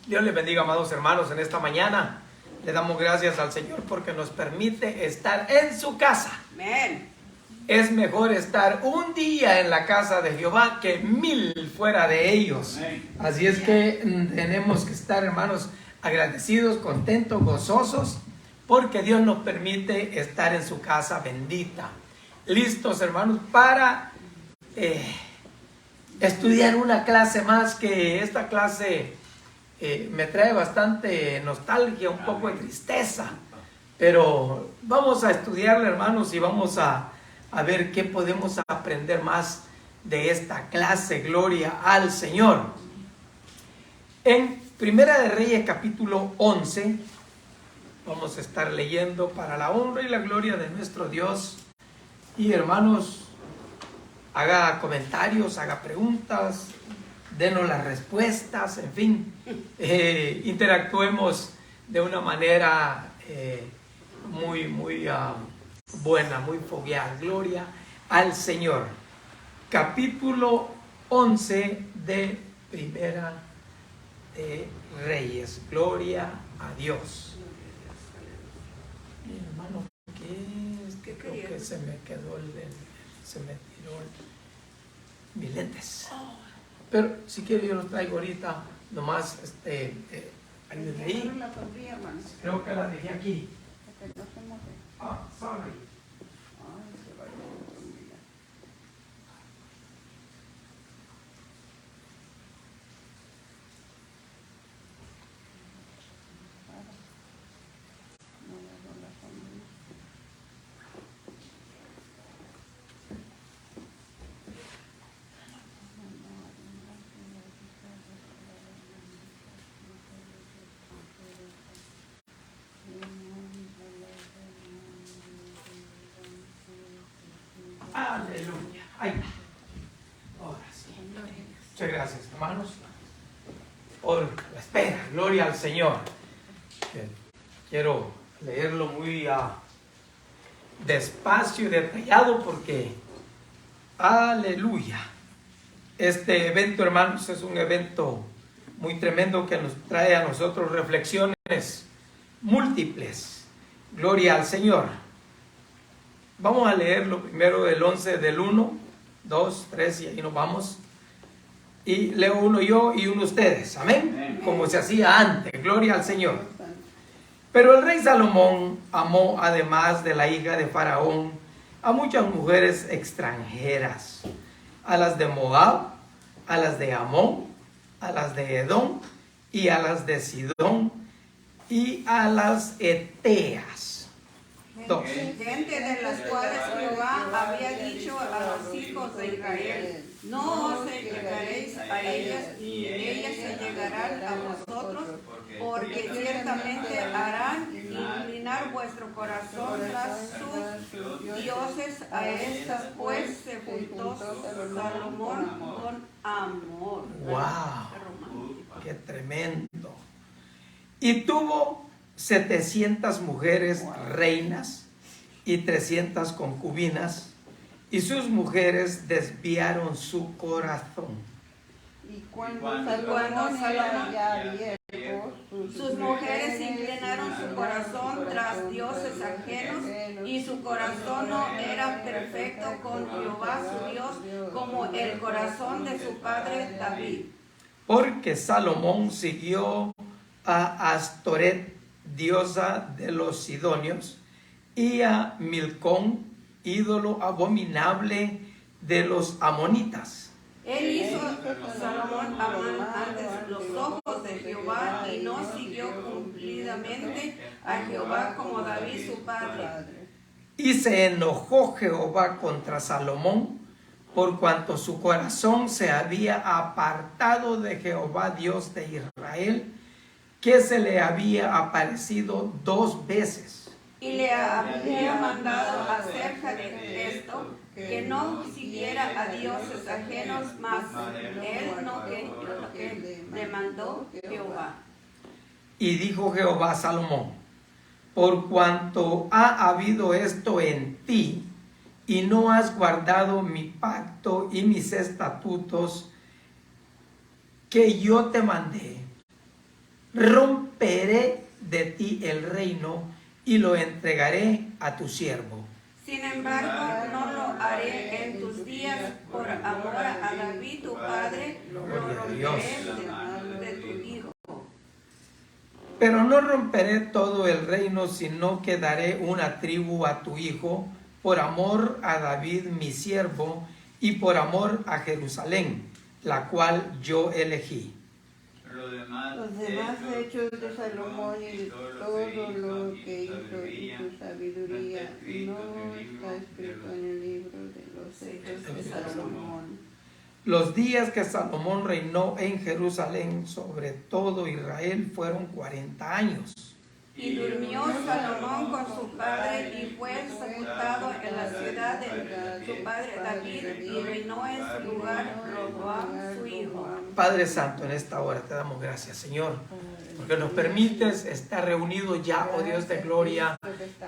Dios les bendiga, amados hermanos, en esta mañana. Le damos gracias al Señor porque nos permite estar en su casa. Amén. Es mejor estar un día en la casa de Jehová que 1000 fuera de ellos. Así es que tenemos que estar, hermanos, agradecidos, contentos, gozosos, porque Dios nos permite estar en su casa bendita. Listos, hermanos, para estudiar una clase más, que esta clase me trae bastante nostalgia, un poco de tristeza, pero vamos a estudiarla, hermanos, y vamos a ver qué podemos aprender más de esta clase. Gloria al Señor. En Primera de Reyes capítulo 11 vamos a estar leyendo para la honra y la gloria de nuestro Dios. Y hermanos, haga comentarios, haga preguntas, denos las respuestas, en fin, interactuemos de una manera muy buena, muy fogueada. Gloria al Señor. Capítulo 11 de Primera de Reyes. Gloria a Dios. Mi hermano, ¿qué es? Que creo que se me quedó se me tiró mis lentes. Pero si quiere yo los traigo ahorita, nomás ayúdenme ahí. Creo que la dejé aquí. Sorry. Aleluya. Ahí. Ahora sí. Muchas gracias, hermanos, por la espera. Gloria al Señor. Quiero leerlo muy despacio y detallado porque, aleluya. Este evento, hermanos, es un evento muy tremendo que nos trae a nosotros reflexiones múltiples. Gloria al Señor. Vamos a leerlo primero del 11, del 1, 2, 3 y ahí nos vamos. Y leo uno yo y uno ustedes. Amén. Como se hacía antes. Gloria al Señor. Pero el rey Salomón amó, además de la hija de Faraón, a muchas mujeres extranjeras, a las de Moab, a las de Amón, a las de Edom y a las de Sidón y a las Eteas. Gente de las cuales Jehová había dicho a los hijos de Israel: no os allegaréis a ellas, ni ellas se llegarán a vosotros, porque ciertamente harán inclinar vuestro corazón tras sus dioses. A estas pues se juntó Salomón con amor. ¡Wow! ¡Qué tremendo! Y tuvo 700 mujeres reinas y 300 concubinas, y sus mujeres desviaron su corazón. Y cuando Salomón era ya viejo, sus mujeres inclinaron su corazón tras dioses ajenos, y su corazón no era perfecto con Jehová su Dios, como el corazón de su padre David. Porque Salomón siguió a Astoret, diosa de los sidonios, y a Milcón, ídolo abominable de los amonitas. Él hizo Salomón ante los ojos de Jehová, y no siguió cumplidamente a Jehová como David su padre. Y se enojó Jehová contra Salomón, por cuanto su corazón se había apartado de Jehová, Dios de Israel, que se le había aparecido 2 veces. Y le había mandado acerca de esto, que no siguiera a dioses ajenos, mas él no quería lo que le mandó Jehová. Y dijo Jehová a Salomón: por cuanto ha habido esto en ti, y no has guardado mi pacto y mis estatutos que yo te mandé, romperé de ti el reino y lo entregaré a tu siervo. Sin embargo, no lo haré en tus días por amor a David tu padre, lo romperé de tu hijo. Pero no romperé todo el reino, sino que daré una tribu a tu hijo, por amor a David mi siervo, y por amor a Jerusalén, la cual yo elegí. Los demás hechos de Salomón y todo lo que hizo y su sabiduría no está escrito en el libro de los hechos de Salomón. Los días que Salomón reinó en Jerusalén sobre todo Israel fueron 40 años. Y durmió Salomón con su padre y fue sepultado en la ciudad de su padre David y reinó en su lugar Roboam su hijo. Padre Santo, en esta hora te damos gracias, Señor, porque nos permites estar reunidos ya, oh Dios de gloria,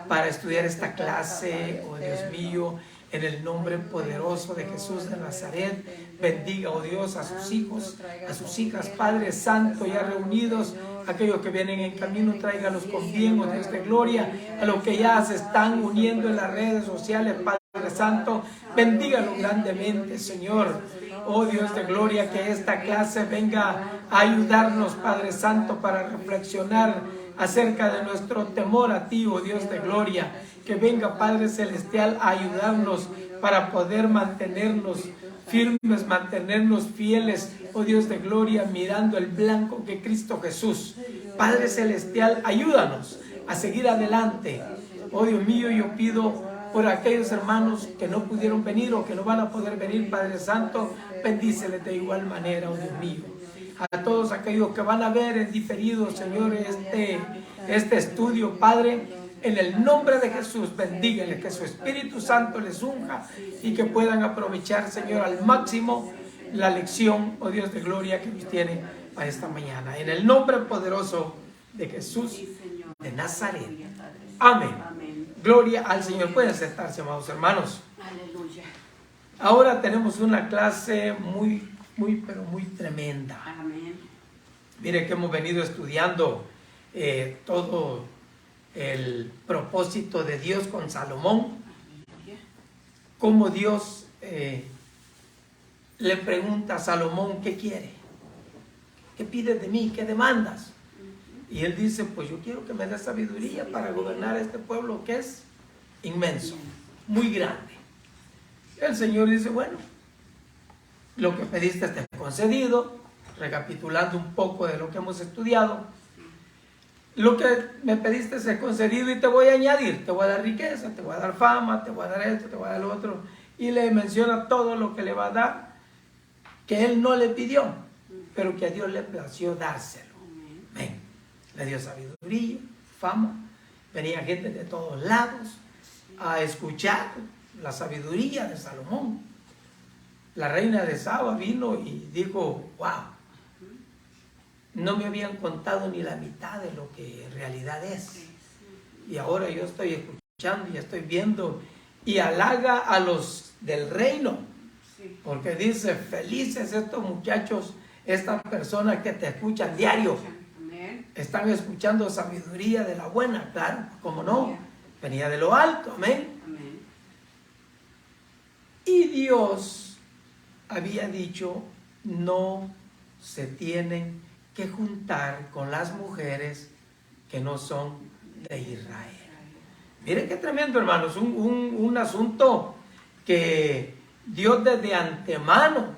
para estudiar esta clase, oh Dios mío, en el nombre poderoso de Jesús de Nazaret. Bendiga, oh Dios, a sus hijos, a sus hijas, Padre Santo, ya reunidos. Aquellos que vienen en camino, tráigalos con bien, oh Dios de gloria. A los que ya se están uniendo en las redes sociales, Padre Santo, bendígalos grandemente, Señor. Oh Dios de gloria, que esta clase venga a ayudarnos, Padre Santo, para reflexionar acerca de nuestro temor a ti, oh Dios de gloria. Que venga, Padre Celestial, a ayudarnos para poder mantenernos firmes, mantenernos fieles, oh Dios de gloria, mirando el blanco que Cristo Jesús. Padre Celestial, ayúdanos a seguir adelante. Oh Dios mío, yo pido por aquellos hermanos que no pudieron venir o que no van a poder venir, Padre Santo, bendíceles de igual manera, oh Dios mío. A todos aquellos que van a ver en diferido, Señor, este estudio, Padre, en el nombre de Jesús, bendígueles, que su Espíritu Santo les unja y que puedan aprovechar, Señor, al máximo la lección, oh Dios de gloria, que nos tiene para esta mañana. En el nombre poderoso de Jesús de Nazaret. Amén. Gloria al Señor. Pueden sentarse, amados hermanos. Aleluya. Ahora tenemos una clase muy tremenda. Amén. Mire que hemos venido estudiando todo el propósito de Dios con Salomón, cómo Dios le pregunta a Salomón qué quiere, qué pides de mí, qué demandas. Y él dice, pues yo quiero que me des sabiduría para gobernar este pueblo que es inmenso, muy grande. El Señor dice, bueno, lo que pediste te he concedido. Recapitulando un poco de lo que hemos estudiado, lo que me pediste se ha concedido y te voy a añadir, te voy a dar riqueza, te voy a dar fama, te voy a dar esto, te voy a dar lo otro. Y le menciona todo lo que le va a dar, que él no le pidió, pero que a Dios le plació dárselo. Amén. Le dio sabiduría, fama, venía gente de todos lados a escuchar la sabiduría de Salomón. La reina de Saba vino y dijo, wow, no me habían contado ni la mitad de lo que en realidad es. Y ahora yo estoy escuchando y estoy viendo y halaga a los del reino. Porque dice, felices estos muchachos, estas personas que te escuchan diario. Están escuchando sabiduría de la buena, claro, como no. Venía de lo alto, amén. Y Dios había dicho, no se tienen que juntar con las mujeres que no son de Israel. Miren qué tremendo, hermanos, un asunto que Dios desde antemano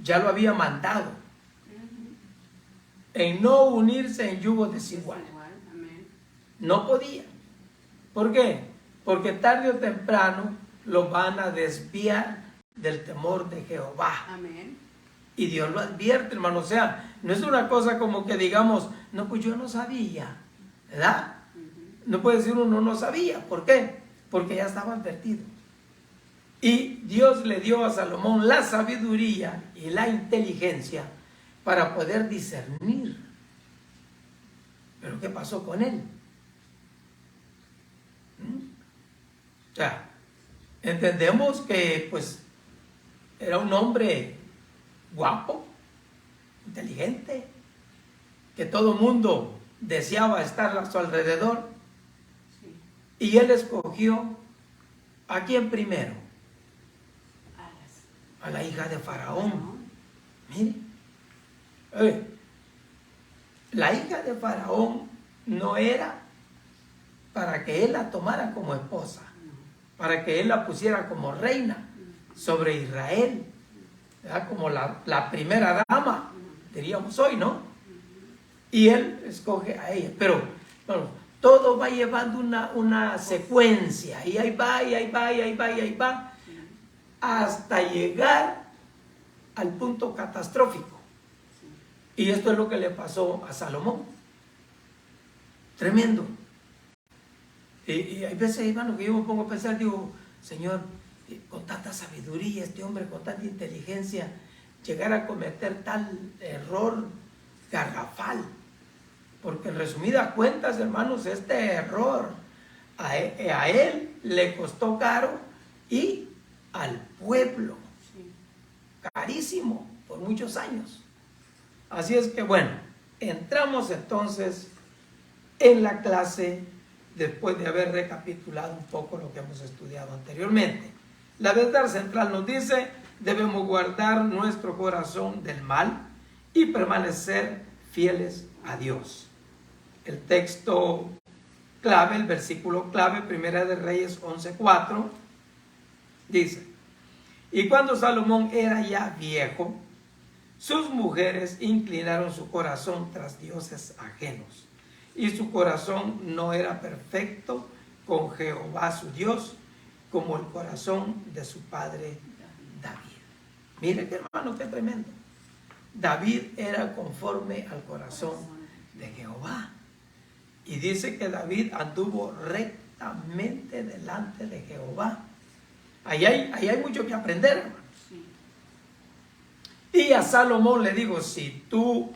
ya lo había mandado, en no unirse en yugo desigual. No podía. ¿Por qué? Porque tarde o temprano lo van a desviar del temor de Jehová. Amén. Y Dios lo advierte, hermano. O sea, no es una cosa como que digamos, no, pues yo no sabía, ¿verdad? No puede decir uno no sabía. ¿Por qué? Porque ya estaba advertido. Y Dios le dio a Salomón la sabiduría y la inteligencia para poder discernir. Pero ¿qué pasó con él? O sea, entendemos que pues era un hombre guapo, inteligente, que todo mundo deseaba estar a su alrededor. Y él escogió ¿a quién primero? A la hija de Faraón. Mire, la hija de Faraón no era para que él la tomara como esposa, para que él la pusiera como reina sobre Israel, ¿verdad? Como la primera dama, diríamos hoy, ¿no? Y él escoge a ella, pero bueno, todo va llevando una secuencia, y ahí va, y ahí va, y ahí va, y ahí va, hasta llegar al punto catastrófico. Y esto es lo que le pasó a Salomón. Tremendo. Y hay veces, hermano, que yo me pongo a pensar, digo, Señor, con tanta sabiduría, este hombre con tanta inteligencia, llegar a cometer tal error garrafal. Porque en resumidas cuentas, hermanos, este error a él le costó caro y al pueblo carísimo por muchos años. Así es que bueno, entramos entonces en la clase después de haber recapitulado un poco lo que hemos estudiado anteriormente. La verdad central nos dice: debemos guardar nuestro corazón del mal y permanecer fieles a Dios. El texto clave, el versículo clave, Primera de Reyes 11:4, dice: y cuando Salomón era ya viejo, sus mujeres inclinaron su corazón tras dioses ajenos, y su corazón no era perfecto con Jehová su Dios, como el corazón de su padre David. Mire, qué hermano, qué tremendo. David era conforme al corazón de Jehová. Y dice que David anduvo rectamente delante de Jehová. Ahí hay mucho que aprender, hermano. Y a Salomón le digo: si tú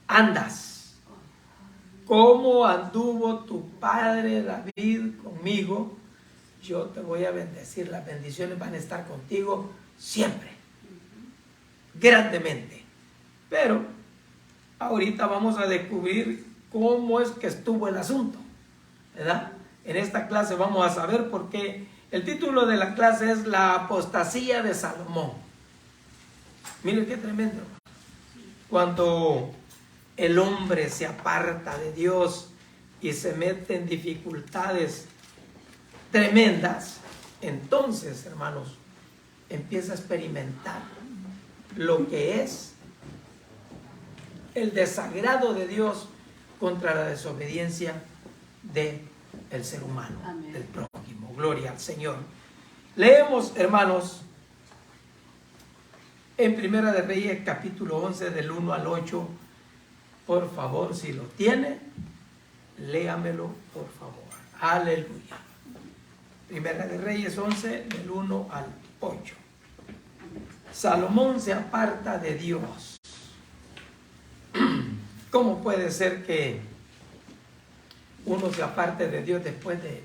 andas como anduvo tu padre David conmigo, yo te voy a bendecir. Las bendiciones van a estar contigo siempre, grandemente. Pero ahorita vamos a descubrir cómo es que estuvo el asunto, ¿verdad? En esta clase vamos a saber por qué. El título de la clase es La apostasía de Salomón. Miren qué tremendo. Cuando el hombre se aparta de Dios y se mete en dificultades tremendas, entonces, hermanos, empieza a experimentar lo que es el desagrado de Dios contra la desobediencia del ser humano, amén, del prójimo. Gloria al Señor. Leemos, hermanos, en Primera de Reyes, capítulo 11, del 1 al 8. Por favor, si lo tiene, léamelo, por favor. Aleluya. Primera de Reyes 11, del 1 al 8. Salomón se aparta de Dios. ¿Cómo puede ser que uno se aparte de Dios después de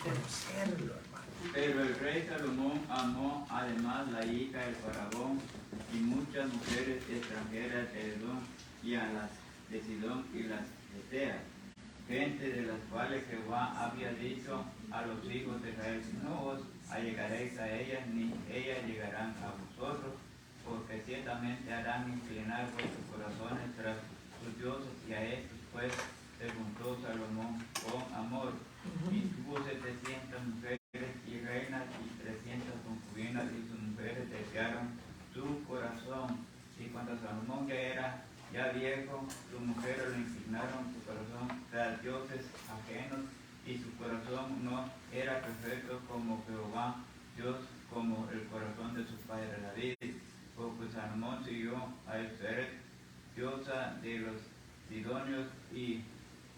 conocerlo, hermano? Pero el rey Salomón amó además la hija del faraón y muchas mujeres extranjeras de Edom y a las de Sidón y las Eteas, gente de las cuales Jehová había dicho a los hijos de Israel: no os allegaréis a ellas, ni ellas llegarán a vosotros, porque ciertamente harán inclinar vuestros corazones tras sus dioses, y a estos pues se juntó Salomón con amor, y tuvo 700 mujeres y reinas y 300 concubinas, y sus mujeres desearon su corazón. Y cuando Salomón ya viejo, sus mujeres le inclinaron su corazón tras dioses ajenos, y su corazón no era perfecto como Jehová Dios, como el corazón de su padre David. Porque Salomón siguió a Esther, diosa de los sidonios, y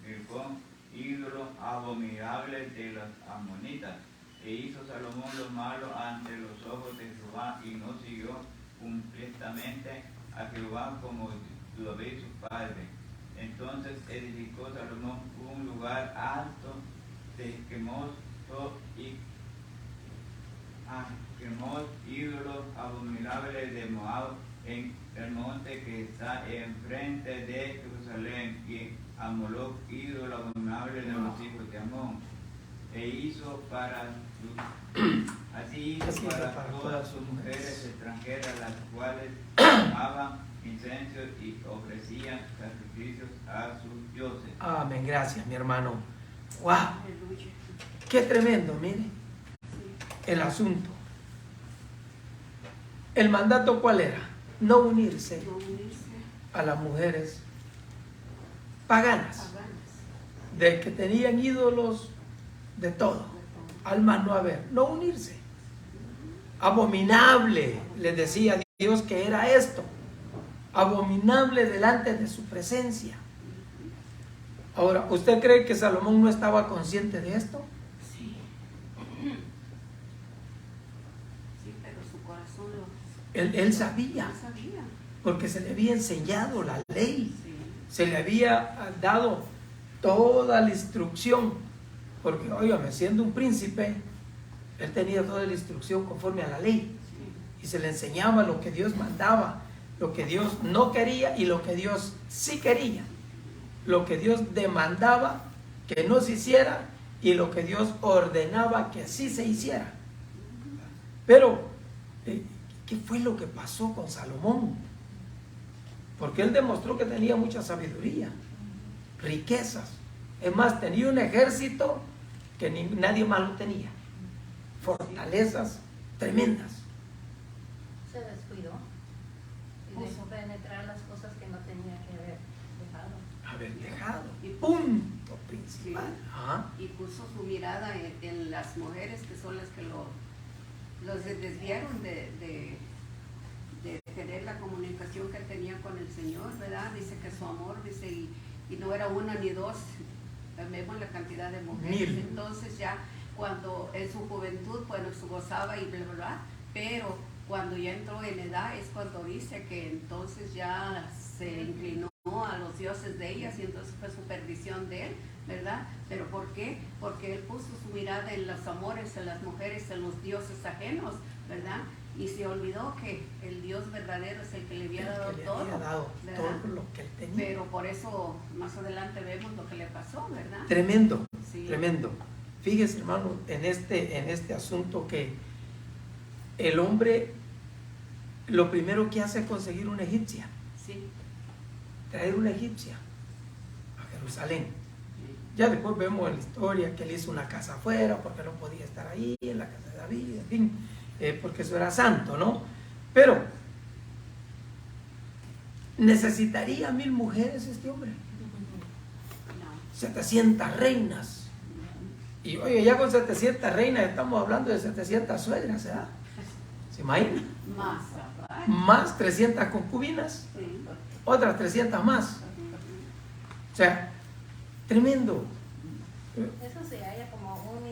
Milcom, ídolo abominable de los amonitas. E hizo Salomón lo malo ante los ojos de Jehová, y no siguió completamente a Jehová como David su padre. Entonces edificó Salomón un lugar alto de Quemos y Quemos, ídolo abominable de Moab, en el monte que está enfrente de Jerusalén, y a Moloc, ídolo abominable de los hijos de Amón, e hizo así hizo para todas sus mujeres extranjeras, las cuales quemaban incenso y ofrecían sacrificios a sus dioses. Amén, gracias, mi hermano. ¡Wow! Aleluya. ¡Qué tremendo! Mire, el asunto. ¿El mandato cuál era? No unirse No unirse a las mujeres paganas, paganas. de que tenían ídolos de todo, al más no haber, no unirse. Abominable, les decía Dios que era esto, abominable delante de su presencia. Ahora, ¿usted cree que Salomón no estaba consciente de esto? Sí. Sí, pero su corazón Él sabía, no sabía. porque se le había enseñado la ley, Sí. se le había dado toda la instrucción, porque, óigame, siendo un príncipe, él tenía toda la instrucción conforme a la ley, y se le enseñaba lo que Dios mandaba, lo que Dios no quería y lo que Dios sí quería, lo que Dios demandaba que no se hiciera y lo que Dios ordenaba que sí se hiciera. Pero, ¿qué fue lo que pasó con Salomón? Porque él demostró que tenía mucha sabiduría, riquezas. Es más, tenía un ejército que nadie más lo tenía. Fortalezas tremendas. Se descuidó y dejó penetrar las cosas que no tenía que haber dejado. Haber dejado. Y punto principal. Sí. Ajá. Y puso su mirada en las mujeres que son las que los desviaron de tener la comunicación que tenía con el Señor, ¿verdad? Dice que su amor, dice, y no era una ni dos, vemos la cantidad de mujeres. 1000. Entonces ya cuando en su juventud, bueno, se gozaba y bla, bla, bla, pero cuando ya entró en edad es cuando dice que entonces ya se inclinó a los dioses de ellas y entonces fue su perdición de él, ¿verdad? ¿Pero por qué? Porque él puso su mirada en los amores, en las mujeres, en los dioses ajenos, ¿verdad? Y se olvidó que el Dios verdadero es el que le había dado Que le todo, había dado ¿verdad? todo lo que él tenía. Pero por eso más adelante vemos lo que le pasó, ¿verdad? Tremendo, Sí. tremendo. Fíjese, hermano, en este asunto que el hombre lo primero que hace es conseguir una egipcia, Sí. traer una egipcia a Jerusalén. Ya después vemos en la historia que él hizo una casa afuera porque no podía estar ahí, en la casa de David, en fin, porque eso era santo, ¿no? Pero necesitaría 1000 mujeres este hombre, No. 700 reinas. Y oye, ya con 700 reinas estamos hablando de 700 suegras, ¿verdad? ¿Se imagina? Más aparte. Más 300 concubinas, Sí. otras 300 más. O sea, tremendo. Eso se halla como un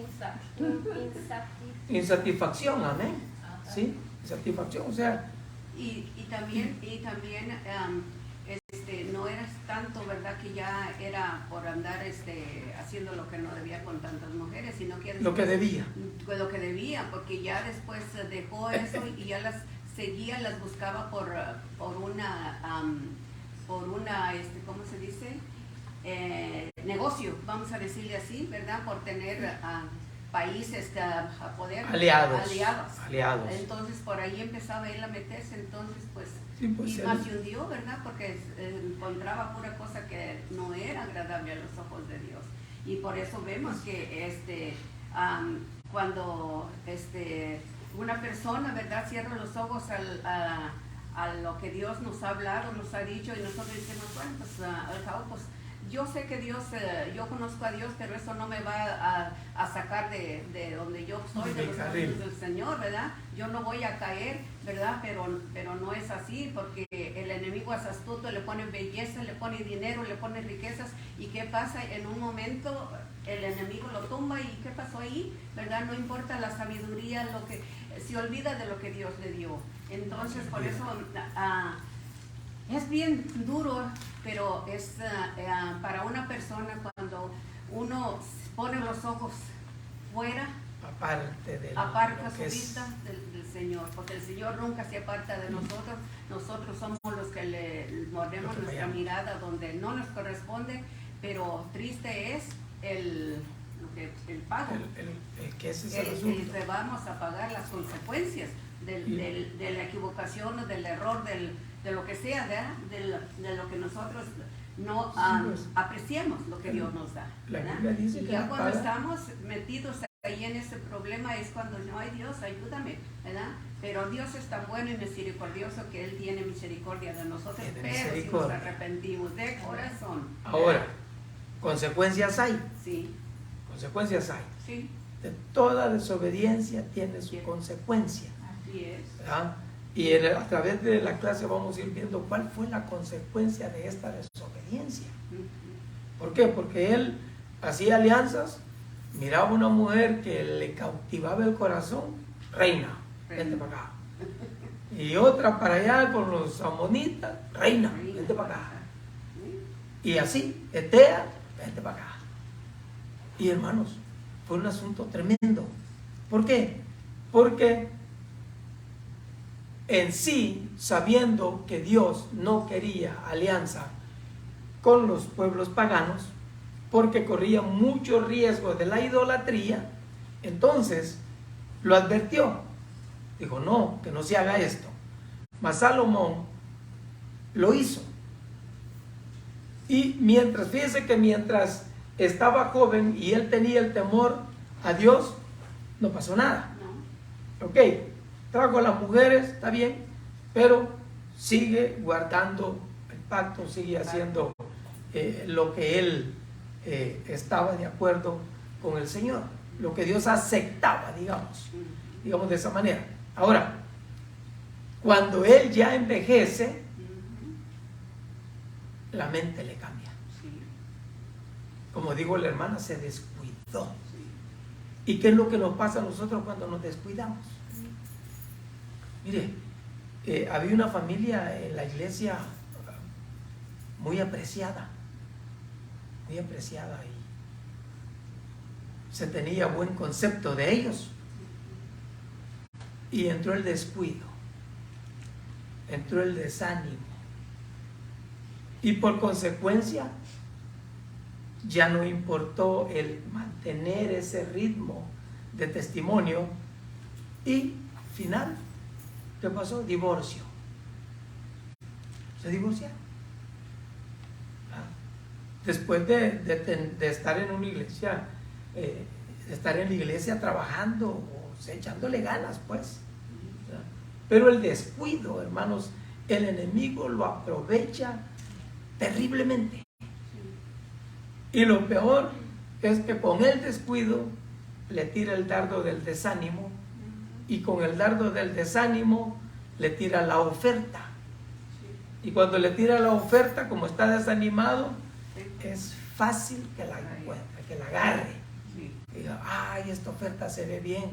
Insatisfacción, amén. ¿Sí? Insatisfacción, o sea, Y también no era tanto, ¿verdad? Que ya era por andar haciendo lo que no debía con tantas mujeres, sino que lo que debía. lo que debía, porque ya después dejó eso y ya las seguía, las buscaba por una ¿cómo se dice? Negocio, vamos a decirle así, ¿verdad? Por tener países a poder Aliados. Entonces por ahí empezaba él a meterse, entonces pues, Sí, pues, y él- más se hundió, ¿verdad? Porque encontraba pura cosa que no era agradable a los ojos de Dios. Y por eso vemos que cuando una persona, ¿verdad?, cierra los ojos a lo que Dios nos ha hablado, nos ha dicho, y nosotros decimos, bueno, pues al cabo, pues yo sé que Dios, yo conozco a Dios, pero eso no me va a sacar de donde yo soy, de los caminos del Señor, ¿verdad? Yo no voy a caer, ¿verdad? Pero no es así, porque el enemigo es astuto, le pone belleza, le pone dinero, le pone riquezas, ¿y qué pasa? En un momento el enemigo lo tumba, ¿y qué pasó ahí? ¿Verdad? No importa la sabiduría, lo que se olvida de lo que Dios le dio. Entonces, por eso es bien duro, pero es para una persona cuando uno pone los ojos fuera, aparte de Aparta lo su que es vista del Señor, porque el Señor nunca se aparta de nosotros. Nosotros somos los que le mordemos Lo que nuestra fallamos. mirada donde no nos corresponde, pero triste es el pago. que ese es el asunto. Que vamos a pagar las consecuencias de la equivocación o del error, de lo que sea, ¿verdad? De lo que nosotros no pues. apreciamos, lo que Dios nos da. La ¿verdad? Biblia dice Y que ya la cuando paga- estamos metidos ahí en ese problema es cuando no hay Dios, ayúdame, ¿verdad? Pero Dios es tan bueno y misericordioso que Él tiene misericordia de nosotros, Tiene pero si nos misericordia. arrepentimos de corazón. Ahora, consecuencias hay, Sí, consecuencias hay. sí, De toda desobediencia tiene su Bien. consecuencia. así es. ¿verdad? Y a través de la clase vamos a ir viendo cuál fue la consecuencia de esta desobediencia. Ujú. ¿Por qué? Porque él hacía alianzas, miraba a una mujer que le cautivaba el corazón, reina, vente para acá. Y otra para allá con los amonitas, reina, vente para acá. Y así, Etea, vente para acá. Y hermanos, fue un asunto tremendo. ¿Por qué? Porque en sí, sabiendo que Dios no quería alianza con los pueblos paganos, porque corría mucho riesgo de la idolatría, entonces lo advirtió. Dijo, no, que no se haga esto. Mas Salomón lo hizo. Y fíjese que mientras estaba joven y él tenía el temor a Dios, no pasó nada. No. Ok, trajo a las mujeres, está bien, pero sigue guardando el pacto, sigue haciendo lo que él estaba de acuerdo con el Señor, lo que Dios aceptaba, digamos de esa manera. Ahora, cuando él ya envejece, la mente le cambia. Sí, Como dijo la hermana, se descuidó. sí. ¿Y qué es lo que nos pasa a nosotros cuando nos descuidamos? Mire, había una familia en la iglesia muy apreciada y se tenía buen concepto de ellos. Y entró el descuido, entró el desánimo. Y por consecuencia, ya no importó el mantener ese ritmo de testimonio. Y final, ¿qué pasó? Divorcio. Se divorciaron. Después de estar en una iglesia, de estar en la iglesia trabajando, o sea, echándole ganas, pues. Pero el descuido, hermanos, el enemigo lo aprovecha terriblemente. Y lo peor es que con el descuido le tira el dardo del desánimo, y con el dardo del desánimo le tira la oferta. Y cuando le tira la oferta, como está desanimado, es fácil que la encuentre, que la agarre. Y diga, ay, esta oferta se ve bien.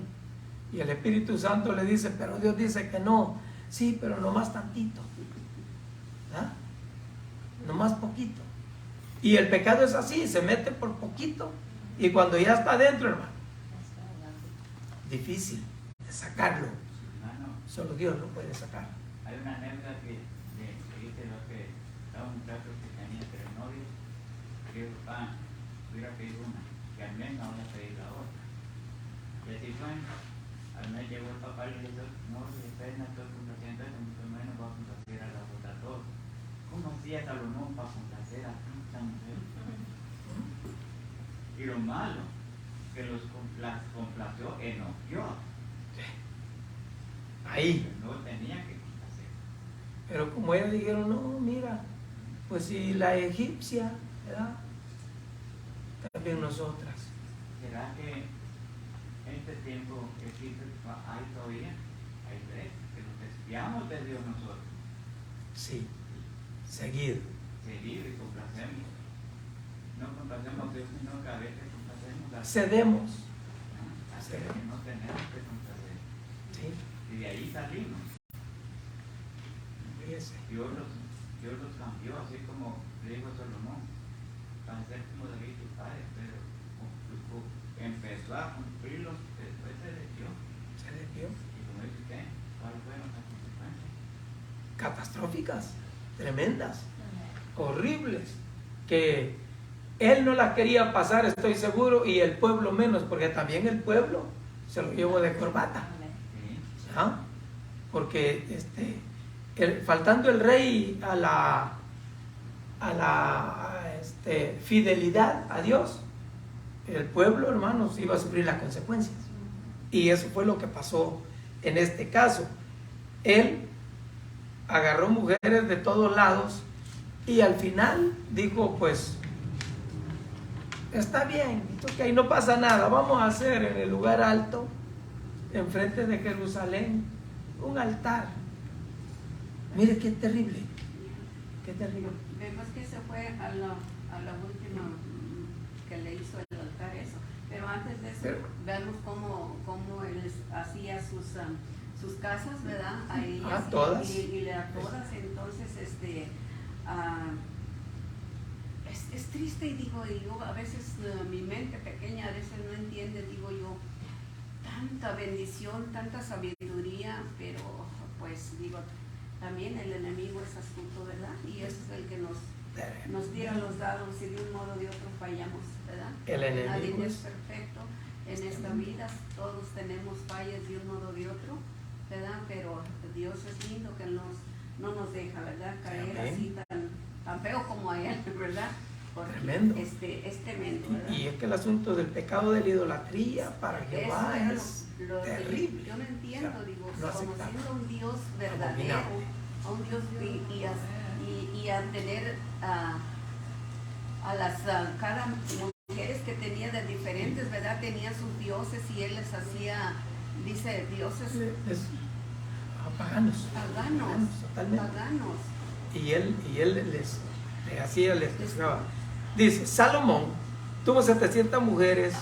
Y el Espíritu Santo le dice, pero Dios dice que no. Sí, pero nomás tantito. ¿Ah? Nomás poquito. Y el pecado es así, se mete por poquito. Y cuando ya está adentro, hermano, difícil de sacarlo. Hermano, Solo Dios lo puede sacar. hay una anécdota que dice lo que estaba un muchacho que tenía 3 novios, que dijo, hubiera pedido una, que al mes no voy a pedir la otra. Y así fue. Al mes llegó el papá y le dijo, no, si ustedes no estoy complaciendo, mucho menos va a complacer a las otras dos. ¿Cómo hacía Salomón para complacer a tanta mujer? Y lo malo, que las complació enoció. Ahí. No tenía que complacer. Pero como ellos dijeron, no, mira, pues si la egipcia, ¿verdad? También nosotras. ¿Será que en este tiempo existe, hay todavía, hay tres, que nos desviamos de Dios nosotros? Sí, seguir. Seguir y complacemos. No complacemos a Dios, sino que a veces complacemos a Cedemos. hacer que no tenemos que complacer. Sí, Y de ahí salimos. fíjese. Dios los cambió, así como le dijo Salomón, para ser como David tu padre, pero empezó a cumplir los catastróficas, tremendas, horribles, que él no las quería pasar, estoy seguro, y el pueblo menos, porque también el pueblo se lo llevó de corbata. ¿Ah? Porque faltando el rey a la fidelidad a Dios, el pueblo, hermanos, iba a sufrir las consecuencias. Y eso fue lo que pasó en este caso. Él agarró mujeres de todos lados y al final dijo, pues, está bien, ok, no pasa nada, vamos a hacer en el lugar alto, enfrente de Jerusalén, un altar. Mire qué terrible, qué terrible. Vemos que se fue a la última que le hizo el altar eso. Pero antes de eso, vemos cómo él hacía sus casas, ¿verdad? A ellas, todas. Y a todas. Entonces, es triste, y digo yo, a veces mi mente pequeña a veces no entiende, digo yo, tanta bendición, tanta sabiduría, pero pues digo, también el enemigo es astuto, ¿verdad? Y es el que nos tira los dados y de un modo o de otro fallamos, ¿verdad? El enemigo Nadie es perfecto en esta vida, todos tenemos fallas de un modo o de otro, ¿verdad? Pero Dios es lindo que no nos deja, ¿verdad? Caer así tan feo como a él, ¿verdad? Porque tremendo. Es tremendo, ¿verdad? Y es que el asunto del pecado de la idolatría para Jehová es lo terrible. yo no entiendo, O sea, digo, no aceptable. conociendo a un Dios verdadero, Abominable. a un Dios y a tener a las cada mujeres que tenía de diferentes, ¿verdad? Tenía sus dioses y él les hacía, dice, dioses Paganos, totalmente. paganos. Y él les juzgaba. Dice, Salomón tuvo 700 mujeres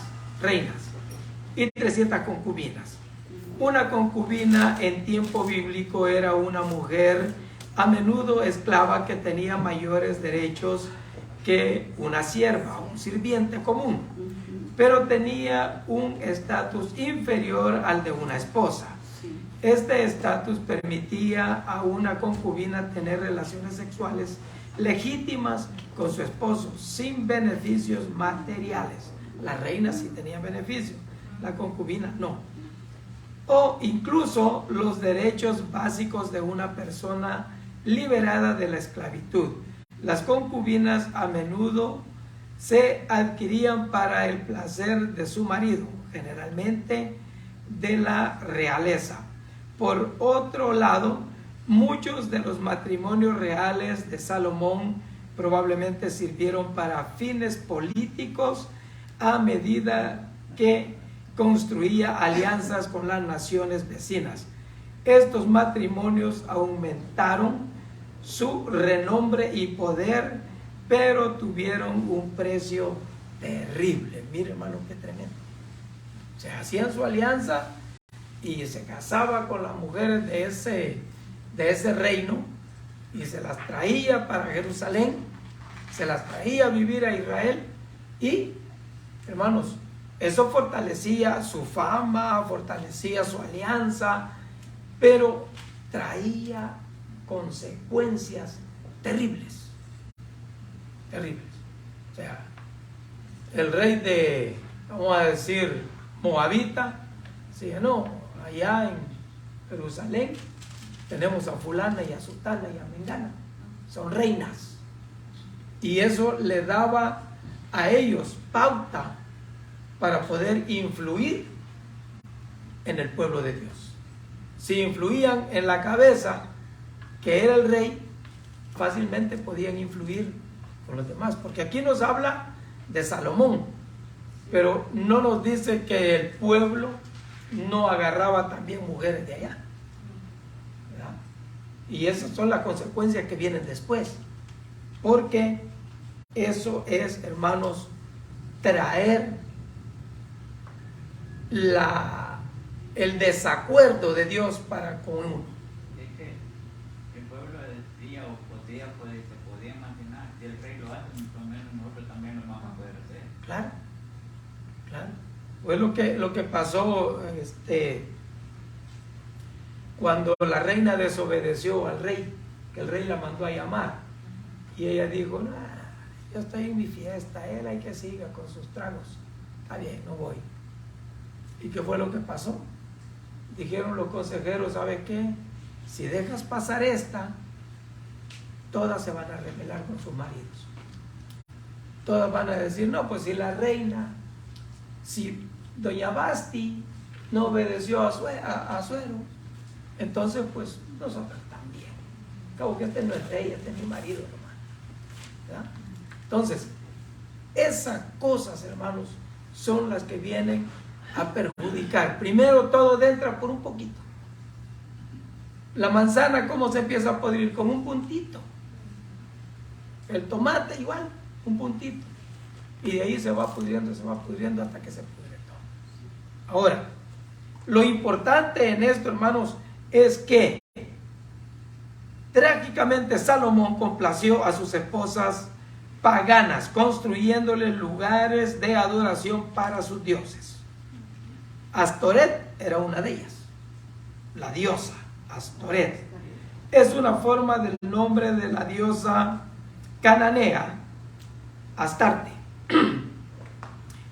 reinas y 300 concubinas. Una concubina en tiempo bíblico era una mujer a menudo esclava que tenía mayores derechos que una sierva, un sirviente común, pero tenía un estatus inferior al de una esposa. Este estatus permitía a una concubina tener relaciones sexuales legítimas con su esposo sin beneficios materiales. La reina sí tenía beneficios, la concubina no. O incluso los derechos básicos de una persona liberada de la esclavitud. Las concubinas a menudo se adquirían para el placer de su marido, generalmente de la realeza. Por otro lado, muchos de los matrimonios reales de Salomón probablemente sirvieron para fines políticos a medida que construía alianzas con las naciones vecinas. Estos matrimonios aumentaron su renombre y poder, pero tuvieron un precio terrible. Mire, hermano, qué tremendo. Se hacían su alianza y se casaba con las mujeres de ese reino y se las traía para Jerusalén, se las traía a vivir a Israel y, hermanos, eso fortalecía su fama, fortalecía su alianza, pero traía consecuencias terribles, terribles. O sea, el rey de, vamos a decir, Moabita, decía, no, allá en Jerusalén tenemos a fulana y a sutana y a mengana, son reinas. Y eso le daba a ellos pauta para poder influir en el pueblo de Dios. Si influían en la cabeza, que era el rey, fácilmente podían influir con los demás. Porque aquí nos habla de Salomón, pero no nos dice que el pueblo no agarraba también mujeres de allá, ¿verdad? Y esas son las consecuencias que vienen después, porque eso es, hermanos, traer el desacuerdo de Dios para con uno. Es que el pueblo decía o se podía imaginar, si el rey lo hace, por lo menos nosotros también lo vamos a poder hacer. Claro, claro. Fue lo que pasó cuando la reina desobedeció al rey. que el rey la mandó a llamar. Y ella dijo, no, yo estoy en mi fiesta, él hay que siga con sus tragos. Está bien, no voy. ¿Y qué fue lo que pasó? Dijeron los consejeros, ¿sabe qué? Si dejas pasar esta, todas se van a rebelar con sus maridos. Todas van a decir, no, pues si la reina, si doña Basti no obedeció a Asuero, entonces pues nosotros también. Acabo que este no es rey, este es mi marido, hermano. ¿Verdad? Entonces, esas cosas, hermanos, son las que vienen a perjudicar. Primero todo entra por un poquito. La manzana, ¿cómo se empieza a podrir? Con un puntito. El tomate igual, un puntito. Y de ahí se va pudriendo hasta que se pudre todo. Ahora, lo importante en esto, hermanos, es que trágicamente Salomón complació a sus esposas paganas, construyéndoles lugares de adoración para sus dioses. Astoret era una de ellas, la diosa Astoret. Es una forma del nombre de la diosa cananea, Astarte.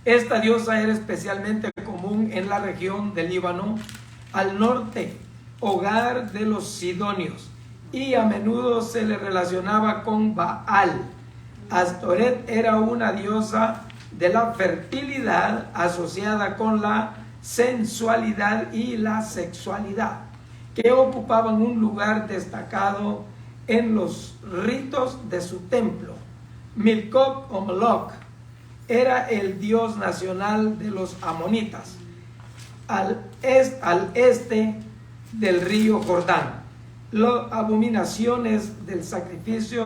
Esta diosa era especialmente común en la región del Líbano, al norte, hogar de los sidonios, y a menudo se le relacionaba con Baal. Astoret era una diosa de la fertilidad asociada con la sensualidad y la sexualidad, que ocupaban un lugar destacado en los ritos de su templo. Milcom o Moloch era el dios nacional de los amonitas, al este del río Jordán. Las abominaciones del sacrificio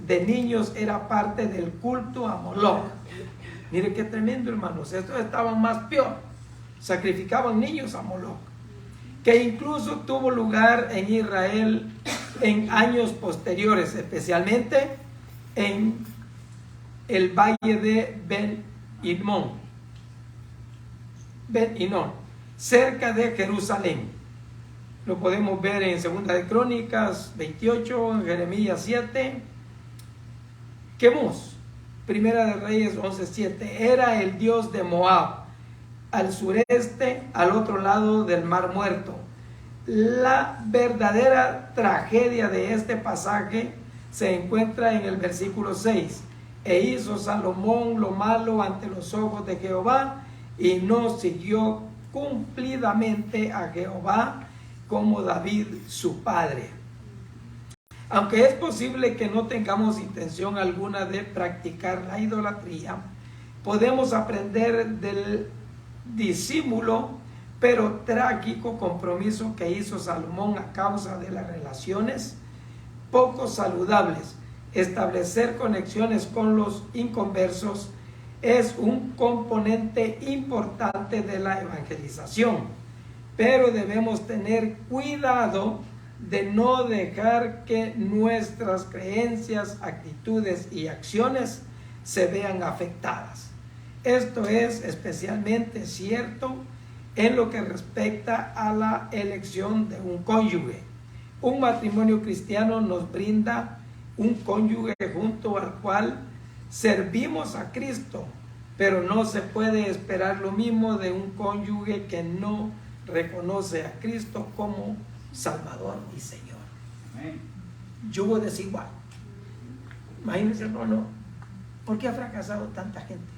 de niños era parte del culto a Moloch. Mire qué tremendo, hermanos. Estos estaban más peor. Sacrificaban niños a Moloch, que incluso tuvo lugar en Israel en años posteriores, especialmente en el valle de Ben-Hinnom, cerca de Jerusalén. Lo podemos ver en 2 de Crónicas 28, en Jeremías 7. Quemos, 1 de Reyes 11:7, era el dios de Moab, al sureste, al otro lado del Mar Muerto. La verdadera tragedia de este pasaje se encuentra en el versículo 6. E hizo Salomón lo malo ante los ojos de Jehová, y no siguió cumplidamente a Jehová como David su padre. Aunque es posible que no tengamos intención alguna de practicar la idolatría, podemos aprender del disímulo pero trágico compromiso que hizo Salomón a causa de las relaciones poco saludables. Establecer conexiones con los inconversos es un componente importante de la evangelización, pero debemos tener cuidado de no dejar que nuestras creencias, actitudes y acciones se vean afectadas. Esto es especialmente cierto en lo que respecta a la elección de un cónyuge. Un matrimonio cristiano nos brinda un cónyuge junto al cual servimos a Cristo, pero no se puede esperar lo mismo de un cónyuge que no reconoce a Cristo como Salvador y Señor. Amén. Yugo desigual. Imagínense, hermano, ¿por qué ha fracasado tanta gente?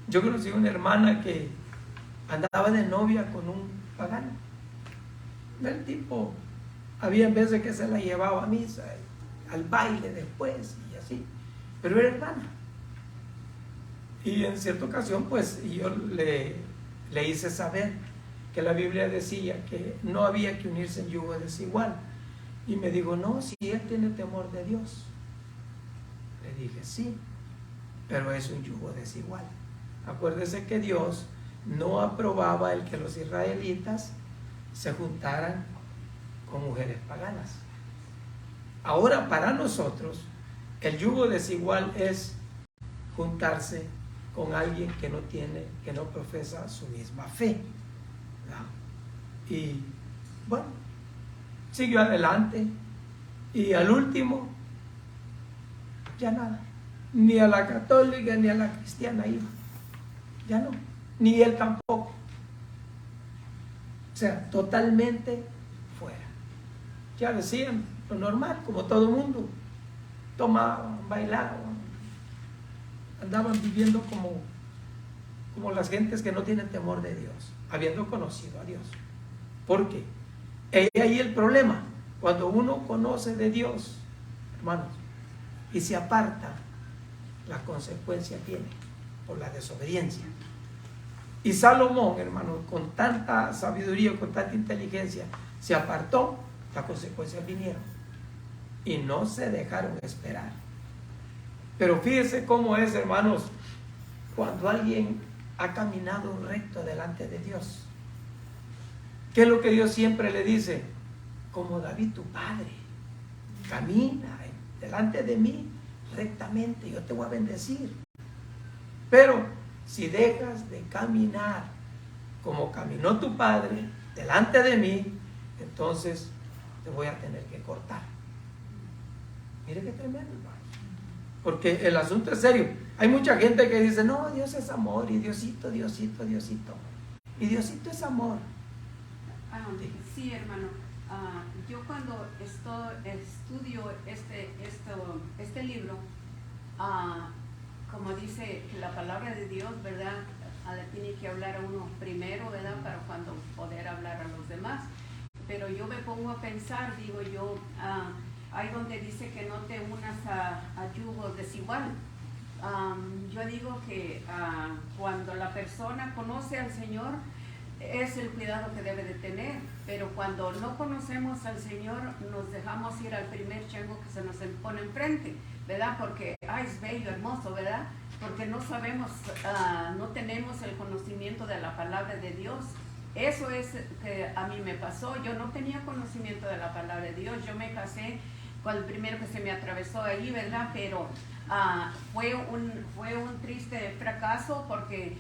Yo conocí una hermana que andaba de novia con un pagano. El tipo, había veces que se la llevaba a misa, al baile después y así, pero era hermana. Y en cierta ocasión, pues, yo le hice saber que la Biblia decía que no había que unirse en yugo desigual. Y me dijo, no, si él tiene temor de Dios. Le dije, sí, pero es un yugo desigual. Acuérdese que Dios no aprobaba el que los israelitas se juntaran con mujeres paganas. Ahora, para nosotros, el yugo desigual es juntarse con alguien que no profesa su misma fe, ¿verdad? Y bueno, siguió adelante y al último ya nada, ni a la católica ni a la cristiana iba, ya no, ni él tampoco, o sea, totalmente fuera. Ya decían lo normal, como todo mundo, tomaban, bailaban, andaban viviendo como las gentes que no tienen temor de Dios, habiendo conocido a Dios. ¿Por qué? Ahí el problema, cuando uno conoce de Dios, hermanos, y se aparta, la consecuencia viene por la desobediencia. Y Salomón, hermano, con tanta sabiduría, con tanta inteligencia, se apartó, las consecuencias vinieron y no se dejaron esperar. Pero fíjese cómo es, hermanos, cuando alguien ha caminado recto delante de Dios. ¿Qué es lo que Dios siempre le dice? Como David tu padre, camina delante de mí rectamente, yo te voy a bendecir. Pero si dejas de caminar como caminó tu padre delante de mí, entonces te voy a tener que cortar. Mire qué tremendo, hermano. Porque el asunto es serio. Hay mucha gente que dice, no, Dios es amor, y Diosito, Diosito, Diosito. Y Diosito es amor. Sí, hermano. Yo cuando estudio este libro, como dice la palabra de Dios, ¿verdad? Tiene que hablar a uno primero, ¿verdad? Para cuando poder hablar a los demás. Pero yo me pongo a pensar, digo yo, hay donde dice que no te unas a yugo desigual. Yo digo que cuando la persona conoce al Señor, es el cuidado que debe de tener, pero cuando no conocemos al Señor, nos dejamos ir al primer chango que se nos pone enfrente, ¿verdad? Porque, es bello, hermoso, ¿verdad? Porque no sabemos, no tenemos el conocimiento de la palabra de Dios. Eso es que a mí me pasó. Yo no tenía conocimiento de la palabra de Dios. Yo me casé con el primero que se me atravesó ahí, ¿verdad? Pero fue un triste fracaso porque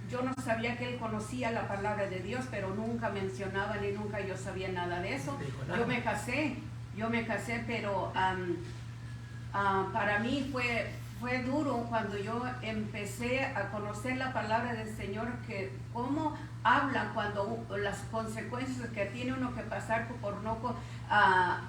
yo no sabía que él conocía la palabra de Dios, pero nunca mencionaba ni nunca yo sabía nada de eso. Yo me casé, pero para mí fue duro cuando yo empecé a conocer la palabra del Señor, que cómo habla cuando las consecuencias que tiene uno que pasar por no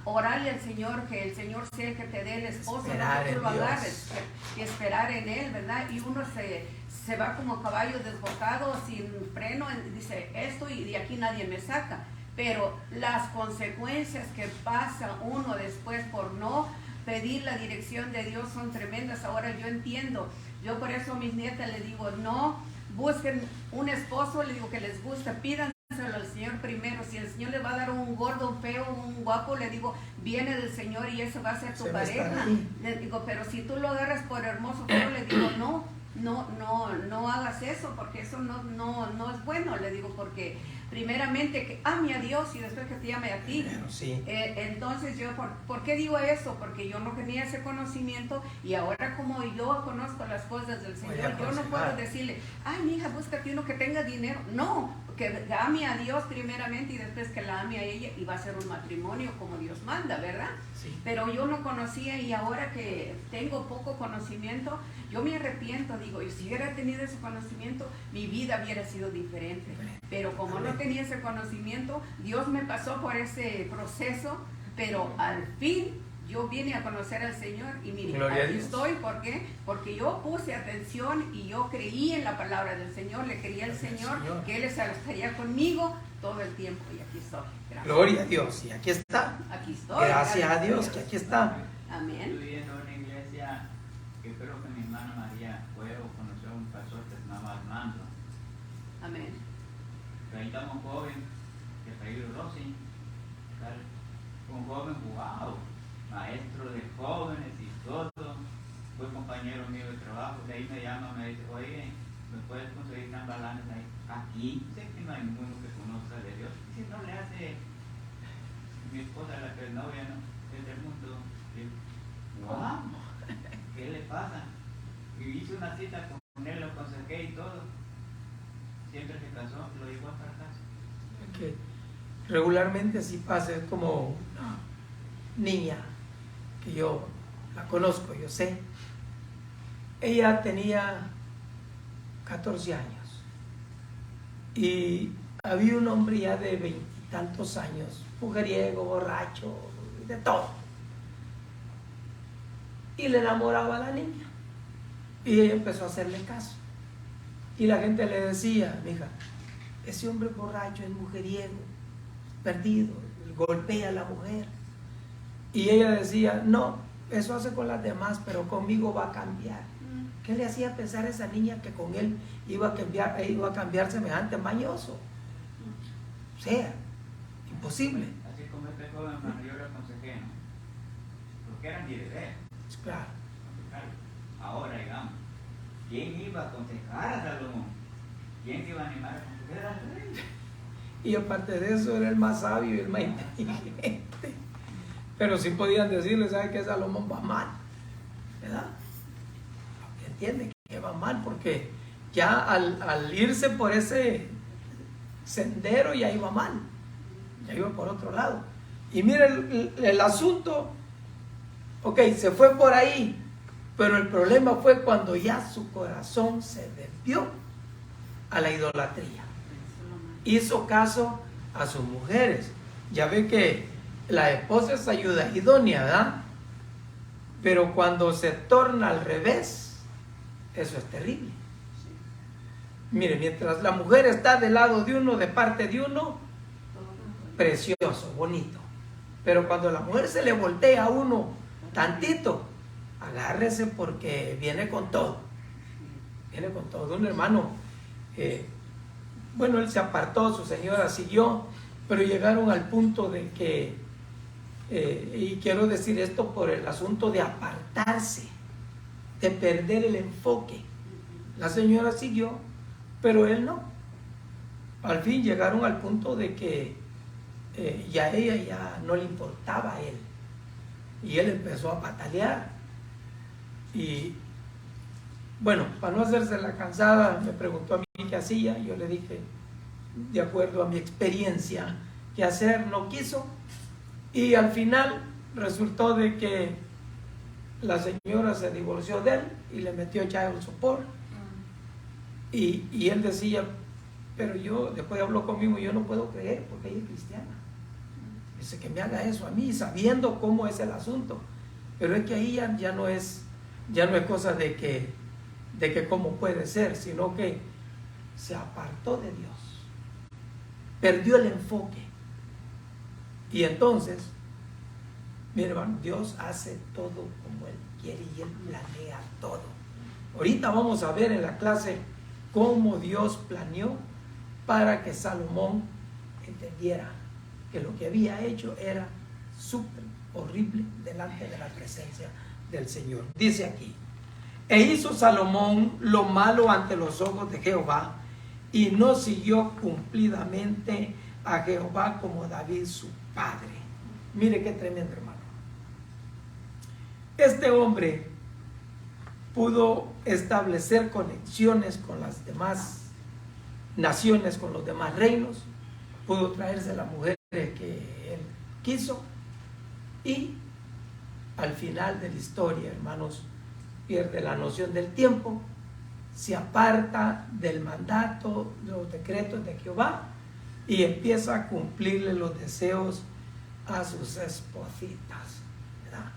orarle al Señor, que el Señor sea el que te dé el esposo, no que tú lo agarres, y esperar en Él, ¿verdad? Y uno se va como caballo desbocado, sin freno, y dice esto y de aquí nadie me saca. Pero las consecuencias que pasa uno después por no pedir la dirección de Dios son tremendas. Ahora yo entiendo, yo por eso a mis nietas les digo, no busquen un esposo, les digo que les gusta, pídanselo al Señor primero. Si el Señor le va a dar un gordo, un feo, un guapo, le digo, viene del Señor y eso va a ser tu pareja. Les digo, pero si tú lo agarras por hermoso feo, le digo, no hagas eso, porque eso no es bueno, le digo, porque primeramente que ame a Dios y después que te ame a ti. Sí. Entonces yo, ¿por qué digo eso? Porque yo no tenía ese conocimiento, y ahora como yo conozco las cosas del Señor, yo no puedo decirle, mi hija, búscate uno que tenga dinero. No, que ame a Dios primeramente y después que la ame a ella, y va a ser un matrimonio como Dios manda, ¿verdad? Sí. Pero yo no conocía, y ahora que tengo poco conocimiento, yo me arrepiento, digo, y si hubiera tenido ese conocimiento, mi vida hubiera sido diferente. Pero como no tenía ese conocimiento, Dios me pasó por ese proceso, pero al fin yo vine a conocer al Señor y mire, aquí estoy. ¿Por qué? Porque yo puse atención y yo creí en la palabra del Señor, le creí al Señor, que Él estaría conmigo todo el tiempo, y aquí estoy. Gracias. Gloria a Dios, y aquí está. Aquí estoy. Gracias a Dios, que aquí está. Amén. Estoy en una iglesia que creo que mi hermana María fue o conoció a un pastor que se llamaba Armando. Amén. Ahí estaba un joven, que Pedro Rossi, un joven jugado, maestro de jóvenes y todo, fue compañero mío de trabajo. De ahí me llama, me dice, oye, ¿me puedes conseguir chambalanes ahí? Aquí sé que no hay ninguno que conozca de Dios. Si no le hace mi esposa, la que es novia, ¿no? Es del mundo. Y, wow, ¿qué le pasa? Y hice una cita con él, lo aconsejé y todo. Siempre se casó, lo llevó hasta casa. Okay. regularmente así pasa. Es como una niña que yo la conozco, yo sé. Ella tenía 14 años y había un hombre ya de 20 y tantos años, mujeriego, borracho, de todo, y le enamoraba a la niña y ella empezó a hacerle caso y la gente le decía: mija, ese hombre borracho es mujeriego, perdido, golpea a la mujer. Y ella decía: no, eso hace con las demás, pero conmigo va a cambiar. ¿Qué le hacía pensar a esa niña que con él iba a cambiar semejante mañoso? O sea, imposible. Así como este joven, hermano, yo le aconsejé, ¿no? Porque eran ideas. Claro. Ahora, digamos, ¿quién iba a aconsejar a Salomón? ¿Quién se iba a animar a aconsejar al rey? Y aparte de eso, era el más sabio y el más inteligente. Pero sí podían decirle: ¿sabe qué? Salomón va mal, ¿verdad? Entiende que va mal, porque ya al irse por ese sendero ya iba mal, ya iba por otro lado. Y mire el asunto, ok, se fue por ahí, pero el problema fue cuando ya su corazón se desvió a la idolatría. Hizo caso a sus mujeres. Ya ve que la esposa es ayuda idónea, ¿verdad? Pero cuando se torna al revés, eso es terrible. Mire, mientras la mujer está del lado de uno, de parte de uno, precioso, bonito. Pero cuando la mujer se le voltea a uno tantito, agárrese, porque viene con todo. Viene con todo. Un hermano, bueno, él se apartó, su señora siguió, pero llegaron al punto de que, y quiero decir esto por el asunto de apartarse, de perder el enfoque. La señora siguió, pero él no. Al fin llegaron al punto de que ya ella ya no le importaba a él, y él empezó a patalear. Y bueno, para no hacerse la cansada, me preguntó a mí qué hacía. Yo le dije, de acuerdo a mi experiencia, qué hacer. No quiso, y al final resultó de que la señora se divorció de él y le metió child support. Y él decía: pero yo, después habló conmigo, yo no puedo creer, porque ella es cristiana. Dice que me haga eso a mí, sabiendo cómo es el asunto. Pero es que ahí ya no es cosa de que cómo puede ser, sino que se apartó de Dios, perdió el enfoque. Y entonces, mi hermano, Dios hace todo como Él quiere y Él planea todo. Ahorita vamos a ver en la clase cómo Dios planeó para que Salomón entendiera que lo que había hecho era súper horrible delante de la presencia del Señor. Dice aquí: e hizo Salomón lo malo ante los ojos de Jehová, y no siguió cumplidamente a Jehová como David su padre. Mire qué tremendo, hermano. Este hombre pudo establecer conexiones con las demás naciones, con los demás reinos, pudo traerse la mujer que él quiso, y al final de la historia, hermanos, pierde la noción del tiempo, se aparta del mandato, de los decretos de Jehová, y empieza a cumplirle los deseos a sus espositas, ¿verdad?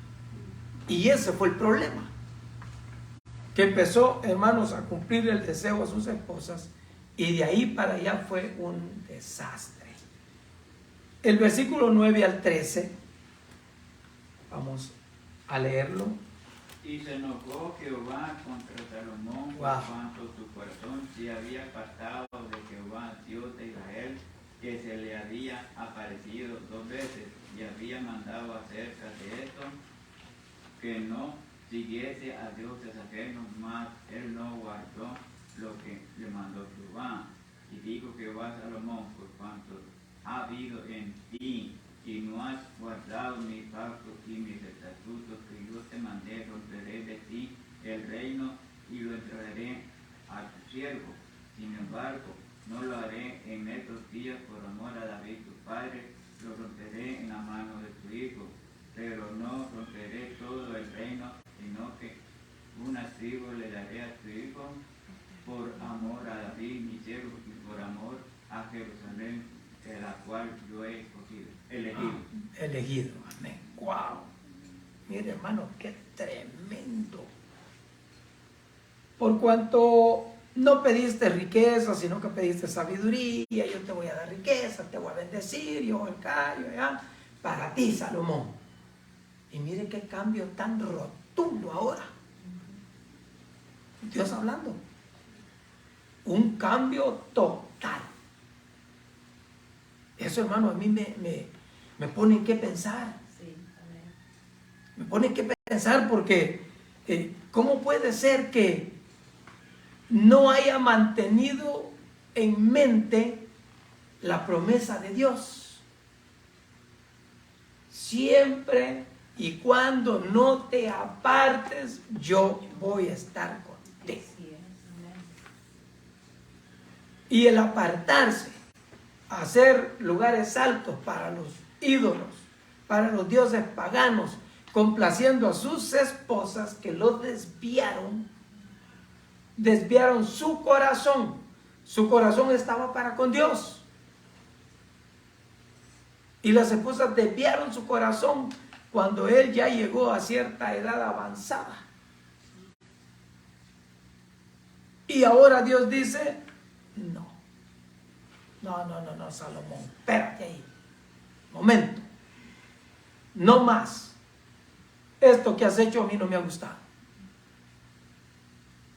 Y ese fue el problema, que empezó, hermanos, a cumplir el deseo a sus esposas, y de ahí para allá fue un desastre. El versículo 9 al 13, vamos a leerlo. Y se enojó Jehová contra Salomón, por cuanto su corazón se había apartado de Jehová, Dios de Israel, que se le había aparecido 2 veces, y había mandado acerca de esto, que no siguiese a dioses ajenos, mas él no guardó lo que le mandó Jehová. Y dijo Jehová a Salomón: por cuanto ha habido en ti y no has guardado mis pactos y mis estatutos que yo te mandé, romperé de ti el reino y lo entregaré a tu siervo. Sin embargo, no lo haré en estos días por amor a David tu padre lo romperé en la mano de tu hijo, pero no romperé todo el reino, sino que unas tribus le daré a tu hijo por amor a David, mi siervo, y por amor a Jerusalén, de la cual yo he elegido. Elegido, amén. Wow. Mire, hermano, qué tremendo. Por cuanto no pediste riqueza, sino que pediste sabiduría, yo te voy a dar riqueza, te voy a bendecir, yo el callo, ya, para ti, Salomón. Y mire qué cambio tan rotundo ahora. Dios hablando. Un cambio total. Eso, hermano, a mí me pone en qué pensar. Sí, amén. Me pone en qué pensar porque ¿cómo puede ser que no haya mantenido en mente la promesa de Dios? Siempre y cuando no te apartes, yo voy a estar contigo. Así es, amén. Y el apartarse, hacer lugares altos para los ídolos, para los dioses paganos, complaciendo a sus esposas que lo desviaron su corazón. Su corazón estaba para con Dios. Y las esposas desviaron su corazón cuando él ya llegó a cierta edad avanzada. Y ahora Dios dice, no, Salomón, espérate ahí, momento, no más. Esto que has hecho a mí no me ha gustado.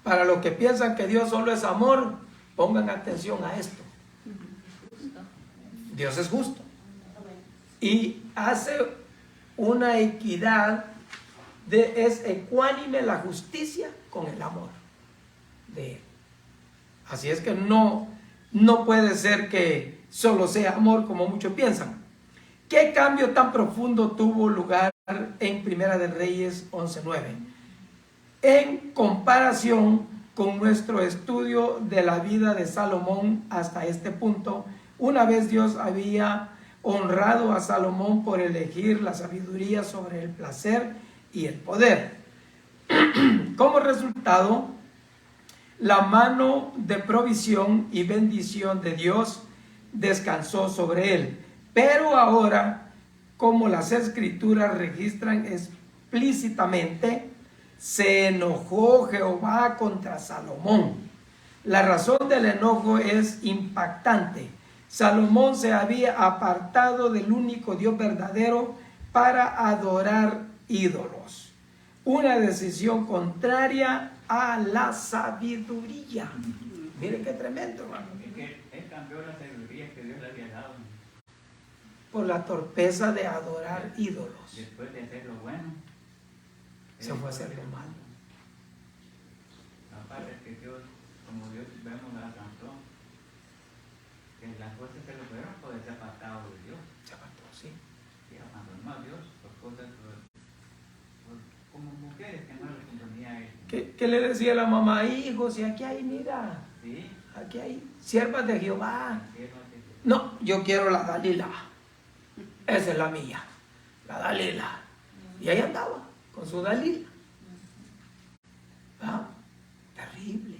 Para los que piensan que Dios solo es amor, pongan atención a esto. Dios es justo y hace una equidad, es ecuánime la justicia con el amor de Él. Así es que no puede ser que solo sea amor como muchos piensan. ¿Qué cambio tan profundo tuvo lugar en Primera de Reyes 11:9? En comparación con nuestro estudio de la vida de Salomón hasta este punto, una vez Dios había honrado a Salomón por elegir la sabiduría sobre el placer y el poder. Como resultado, la mano de provisión y bendición de Dios descansó sobre él. Pero ahora, como las escrituras registran explícitamente, se enojó Jehová contra Salomón. La razón del enojo es impactante. Salomón se había apartado del único Dios verdadero para adorar ídolos. Una decisión contraria a la sabiduría. Miren qué tremendo, hermano. Es que él cambió la sabiduría que Dios le había dado. Por la torpeza de adorar ídolos. Después de hacer lo bueno, Se fue a hacer lo malo. aparte que Dios, como Dios vemos la cantó, que las cosas que lo fueron por ese apartado de Dios. Se apartó, sí. Y abandonó a Dios por cosas como mujeres que no les convenía a él. ¿Qué le decía la mamá? Hijo, si aquí hay, mira, Sí, aquí hay siervas de Jehová. así es lo que No, yo quiero la Dalila. Esa es la mía, la Dalila. Y ahí andaba, con su Dalila. ¿Ah? Terrible,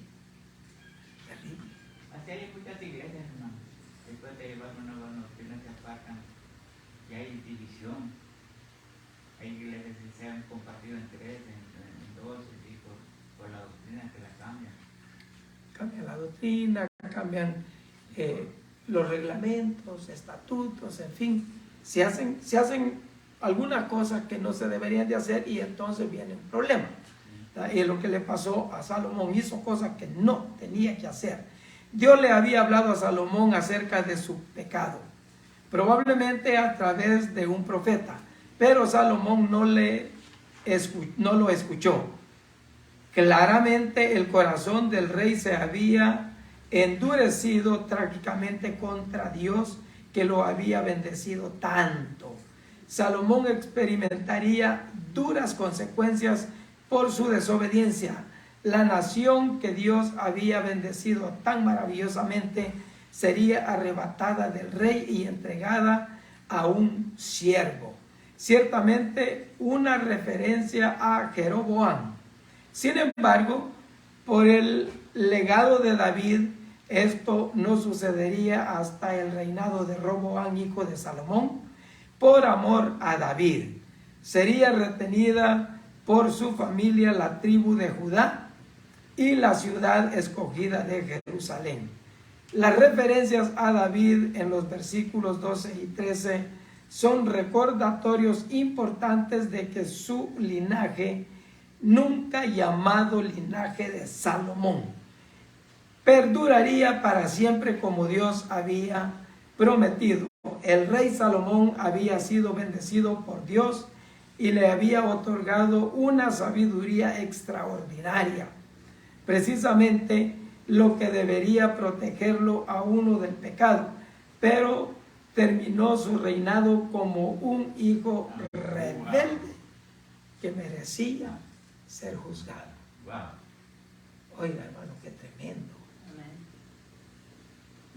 terrible. así hay muchas iglesias, hermano. Después de llevar una buena doctrina se apartan y hay división. Hay iglesias que se han compartido en tres, en dos, y por la doctrina que la cambian. Cambian la doctrina, cambian los reglamentos, estatutos, en fin. Se hacen algunas cosas que no se deberían de hacer y entonces viene un problema. Y es lo que le pasó a Salomón. Hizo cosas que no tenía que hacer. Dios le había hablado a Salomón acerca de su pecado, probablemente a través de un profeta, pero Salomón no lo escuchó. Claramente el corazón del rey se había endurecido trágicamente contra Dios, que lo había bendecido tanto. Salomón experimentaría duras consecuencias por su desobediencia. La nación que Dios había bendecido tan maravillosamente sería arrebatada del rey y entregada a un siervo. Ciertamente una referencia a Jeroboam. Sin embargo, por el legado de David, esto no sucedería hasta el reinado de Roboam, hijo de Salomón. Por amor a David, sería retenida por su familia la tribu de Judá y la ciudad escogida de Jerusalén. Las referencias a David en los versículos 12 y 13 son recordatorios importantes de que su linaje, nunca llamado linaje de Salomón, perduraría para siempre como Dios había prometido. El rey Salomón había sido bendecido por Dios y le había otorgado una sabiduría extraordinaria, precisamente lo que debería protegerlo a uno del pecado, pero terminó su reinado como un hijo rebelde que merecía ser juzgado. Oiga, hermano, qué tremendo.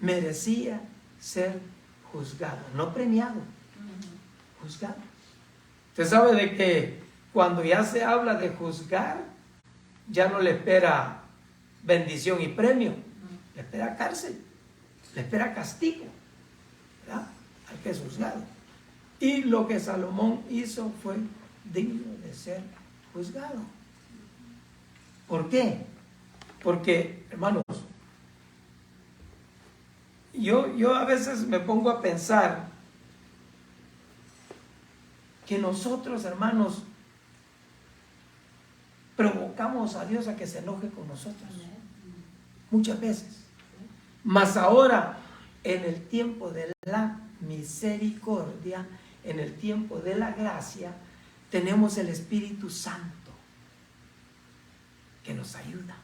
Merecía ser juzgado, no premiado, juzgado. Usted sabe de que cuando ya se habla de juzgar, ya no le espera bendición y premio, le espera cárcel, le espera castigo, ¿verdad? Al que es juzgado. Y lo que Salomón hizo fue digno de ser juzgado. ¿Por qué? Porque, hermanos, yo a veces me pongo a pensar que nosotros, hermanos, provocamos a Dios a que se enoje con nosotros. Muchas veces. Mas ahora, en el tiempo de la misericordia, en el tiempo de la gracia, tenemos el Espíritu Santo que nos ayuda.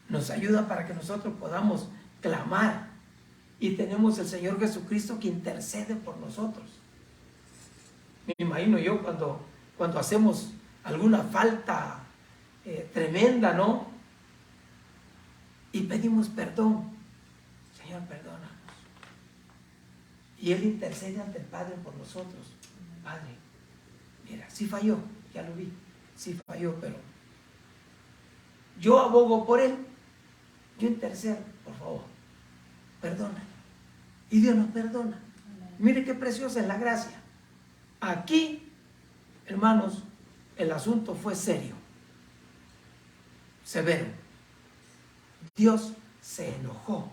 Nos ayuda para que nosotros podamos clamar. Y tenemos el Señor Jesucristo que intercede por nosotros. Me imagino yo cuando hacemos alguna falta tremenda, ¿no? Y pedimos perdón. Señor, perdónanos. Y Él intercede ante el Padre por nosotros. Padre, mira, sí falló, ya lo vi, sí falló, pero yo abogo por Él. Yo intercedo, por favor. Perdona. Y Dios nos perdona. Mire qué preciosa es la gracia. Aquí, hermanos, el asunto fue serio, severo. Dios se enojó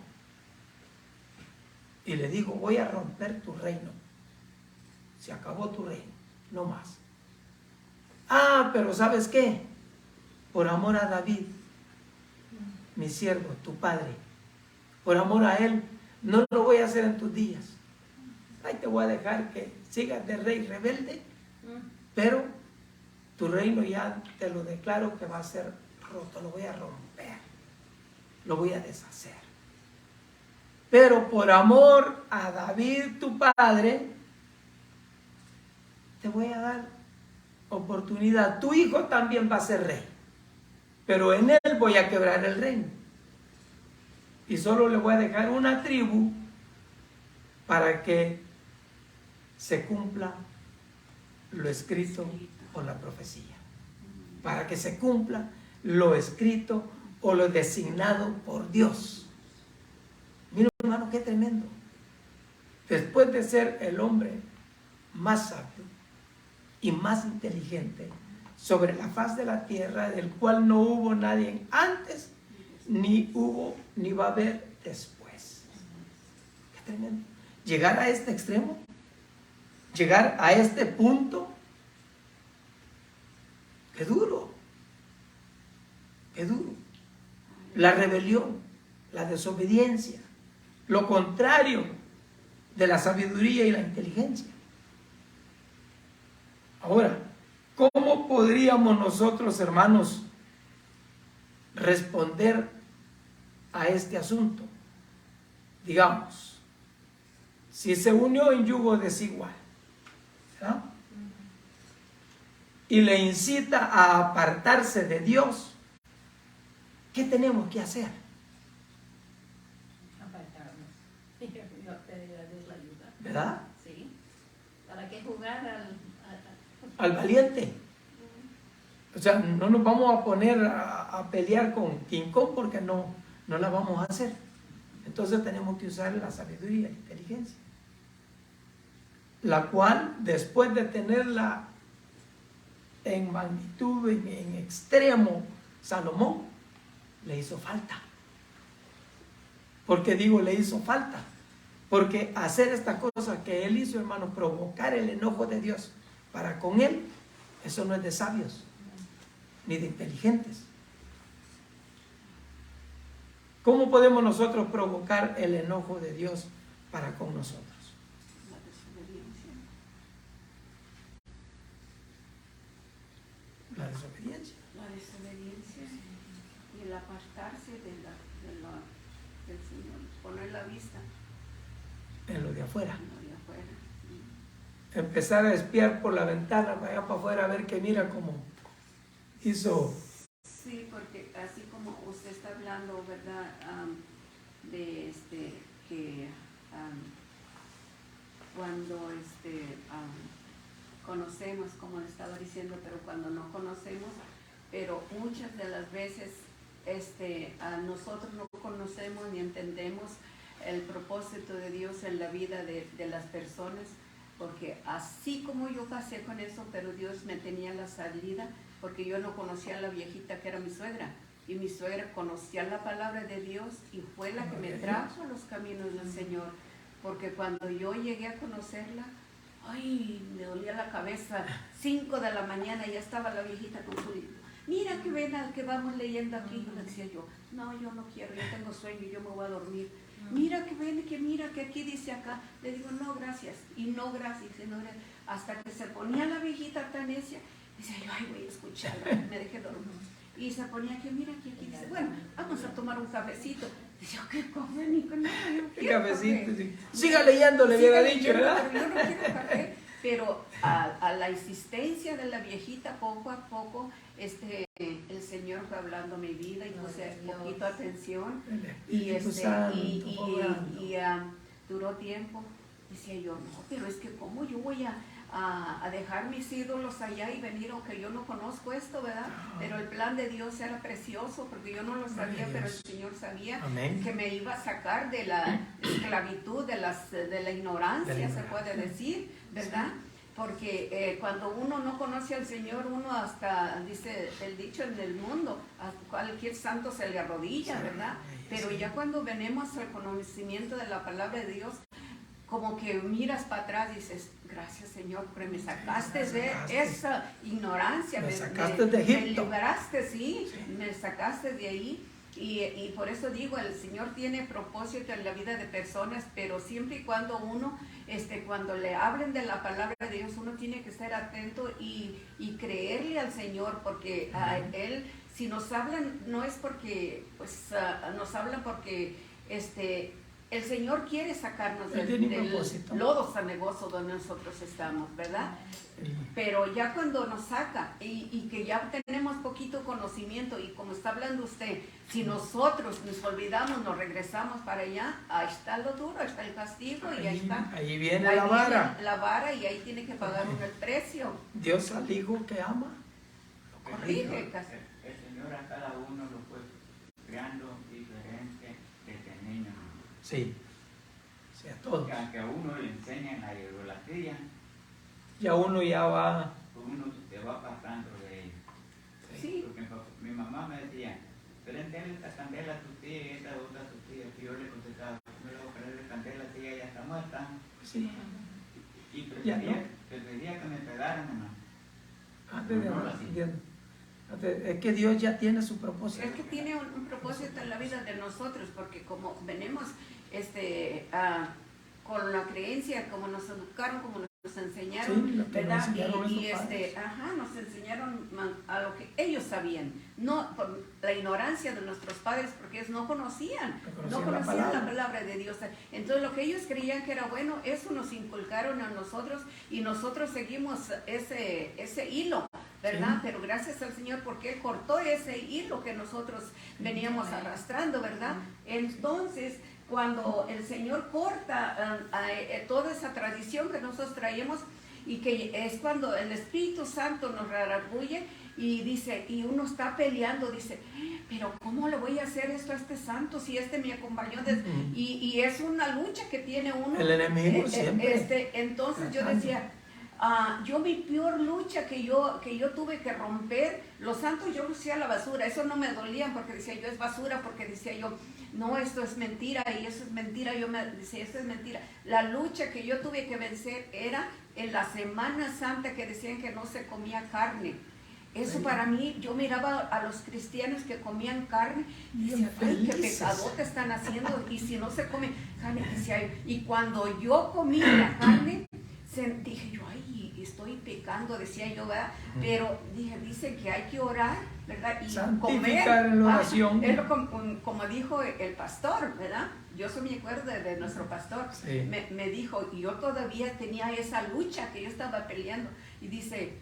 y le dijo: voy a romper tu reino. Se acabó tu reino, no más. Ah, pero ¿sabes qué? Por amor a David, mi siervo, tu padre, por amor a él, no lo voy a hacer en tus días. Ahí te voy a dejar que sigas de rey rebelde, pero tu reino ya te lo declaro que va a ser roto, lo voy a romper, lo voy a deshacer. Pero por amor a David, tu padre, te voy a dar oportunidad. Tu hijo también va a ser rey, pero en él voy a quebrar el reino. Y solo le voy a dejar una tribu para que se cumpla lo escrito o la profecía. Para que se cumpla lo escrito o lo designado por Dios. Mira, hermano, qué tremendo. Después de ser el hombre más sabio y más inteligente sobre la faz de la tierra, del cual no hubo nadie antes, ni hubo, ni va a haber después. Qué tremendo. Llegar a este extremo, llegar a este punto, qué duro, qué duro. La rebelión, la desobediencia, lo contrario de la sabiduría y la inteligencia. Ahora, ¿cómo podríamos nosotros, hermanos, responder a este asunto? Digamos, si se unió en yugo desigual, ¿verdad?, y le incita a apartarse de Dios, ¿qué tenemos que hacer? ¿verdad? Sí. ¿Para qué jugar Al valiente. O sea, no nos vamos a poner a pelear con King Kong porque no la vamos a hacer. Entonces tenemos que usar la sabiduría y la inteligencia, la cual después de tenerla en magnitud, en extremo, Salomón le hizo falta. ¿Por qué digo le hizo falta? Porque hacer esta cosa que él hizo, hermano, provocar el enojo de Dios para con él, eso no es de sabios ni de inteligentes. ¿Cómo podemos nosotros provocar el enojo de Dios para con nosotros? La desobediencia. La desobediencia. La desobediencia y el apartarse del Señor, poner la vista En lo de afuera. en lo de afuera. Empezar a espiar por la ventana, vaya para afuera a ver que mira cómo hizo. Sí, porque así como usted está hablando, ¿verdad? De que cuando conocemos, como le estaba diciendo, pero cuando no conocemos, pero muchas de las veces nosotros no conocemos ni entendemos el propósito de Dios en la vida de las personas, porque así como yo pasé con eso, pero Dios me tenía la salida, porque yo no conocía a la viejita que era mi suegra, y mi suegra conocía la palabra de Dios y fue la que me trajo a los caminos del Señor, porque cuando yo llegué a conocerla, ay, me dolía la cabeza, 5 de la mañana ya estaba la viejita con su libro. Mira que ven al que vamos leyendo aquí. Le decía yo, no, yo no quiero, yo tengo sueño, yo me voy a dormir. Mira que ven, mira que aquí dice acá. Le digo, no, gracias. Y no, gracias, señora. Hasta que se ponía la viejita tan necia, decía yo, ay, voy a escucharla. Me dejé dormir. Y se ponía que, mira que aquí dice, bueno, vamos a tomar un cafecito. Dice, ¿qué café? Ni con nada, yo ¿Qué quiero cafecito? café. Sí. Siga leyendo, le hubiera dicho, ¿verdad? Pero yo no quiero café. Pero a la insistencia de la viejita, poco a poco, el Señor fue hablando a mi vida y puse poquito atención y duró tiempo. Decía yo, no, pero es que cómo yo voy a dejar mis ídolos allá y venir, aunque yo no conozco esto, ¿verdad? Pero el plan de Dios era precioso, porque yo no lo sabía, pero el Señor sabía. Amén. Que me iba a sacar de la esclavitud, de la ignorancia, se puede decir, ¿verdad? Porque cuando uno no conoce al Señor, uno hasta, dice el dicho en el mundo, a cualquier santo se le arrodilla, ¿verdad? Pero ya cuando venimos al conocimiento de la palabra de Dios, como que miras para atrás y dices, gracias Señor, porque me sacaste de esa ignorancia, me sacaste de Egipto, me liberaste, sí, me sacaste de ahí. Y por eso digo, el Señor tiene propósito en la vida de personas, pero siempre y cuando uno, cuando le hablen de la palabra de Dios, uno tiene que estar atento y creerle al Señor, porque a Él, si nos hablan, no es porque, pues, nos hablan porque, el Señor quiere sacarnos del lodo cenagoso donde nosotros estamos, ¿verdad? Pero ya cuando nos saca y que ya tenemos poquito conocimiento, y como está hablando usted, si nosotros nos olvidamos, nos regresamos para allá, ahí está lo duro, ahí está el castigo y ahí está. Ahí viene la vara. La vara y ahí tiene que pagar uno el precio. Dios al hijo que ama, lo corrige. El Señor a cada uno lo fue creando diferente desde niño. Sí, sí, a todos. Que a uno le enseñan la idolatría, ya uno ya va. uno se va apartando de ellos. Sí. Porque mi mamá me decía, prendele esta candela a tu tía y esta otra a tu tía. Y yo le contestaba, me lo voy a prender candela a tía, ella está muerta. Sí. Y prefería que me pegaran, hermano. Es que Dios ya tiene su propósito. Es que tiene un propósito en la vida de nosotros, porque como venimos con la creencia, como nos educaron, como nos enseñaron, sí, ¿verdad? Nos nos enseñaron a lo que ellos sabían, no por la ignorancia de nuestros padres, porque ellos no conocían la palabra de Dios. Entonces lo que ellos creían que era bueno, eso nos inculcaron a nosotros y nosotros seguimos ese hilo, ¿verdad? Sí. Pero gracias al Señor porque Él cortó ese hilo que nosotros veníamos arrastrando, ¿verdad? Entonces, cuando el Señor corta toda esa tradición que nosotros traíamos, y que es cuando el Espíritu Santo nos redarguye y dice, y uno está peleando, dice, pero ¿cómo le voy a hacer esto a este santo si este me acompañó? Y es una lucha que tiene uno. El enemigo siempre. Entonces yo decía, yo mi peor lucha que yo tuve que romper, los santos yo los hacía a la basura, eso no me dolían porque decía yo es basura, porque decía yo, no, esto es mentira y eso es mentira, yo me decía, esto es mentira. La lucha que yo tuve que vencer era en la Semana Santa, que decían que no se comía carne. Eso para mí, yo miraba a los cristianos que comían carne y decía, ay, qué pecado te están haciendo, y si no se come carne, decía yo, y cuando yo comía la carne, dije yo, ay, estoy pecando, decía yo, ¿verdad? Pero dicen que hay que orar, ¿verdad? Y santificar en la oración. Es como dijo el pastor, ¿verdad? Yo me acuerdo de nuestro pastor, sí. me dijo, y yo todavía tenía esa lucha que yo estaba peleando, y dice,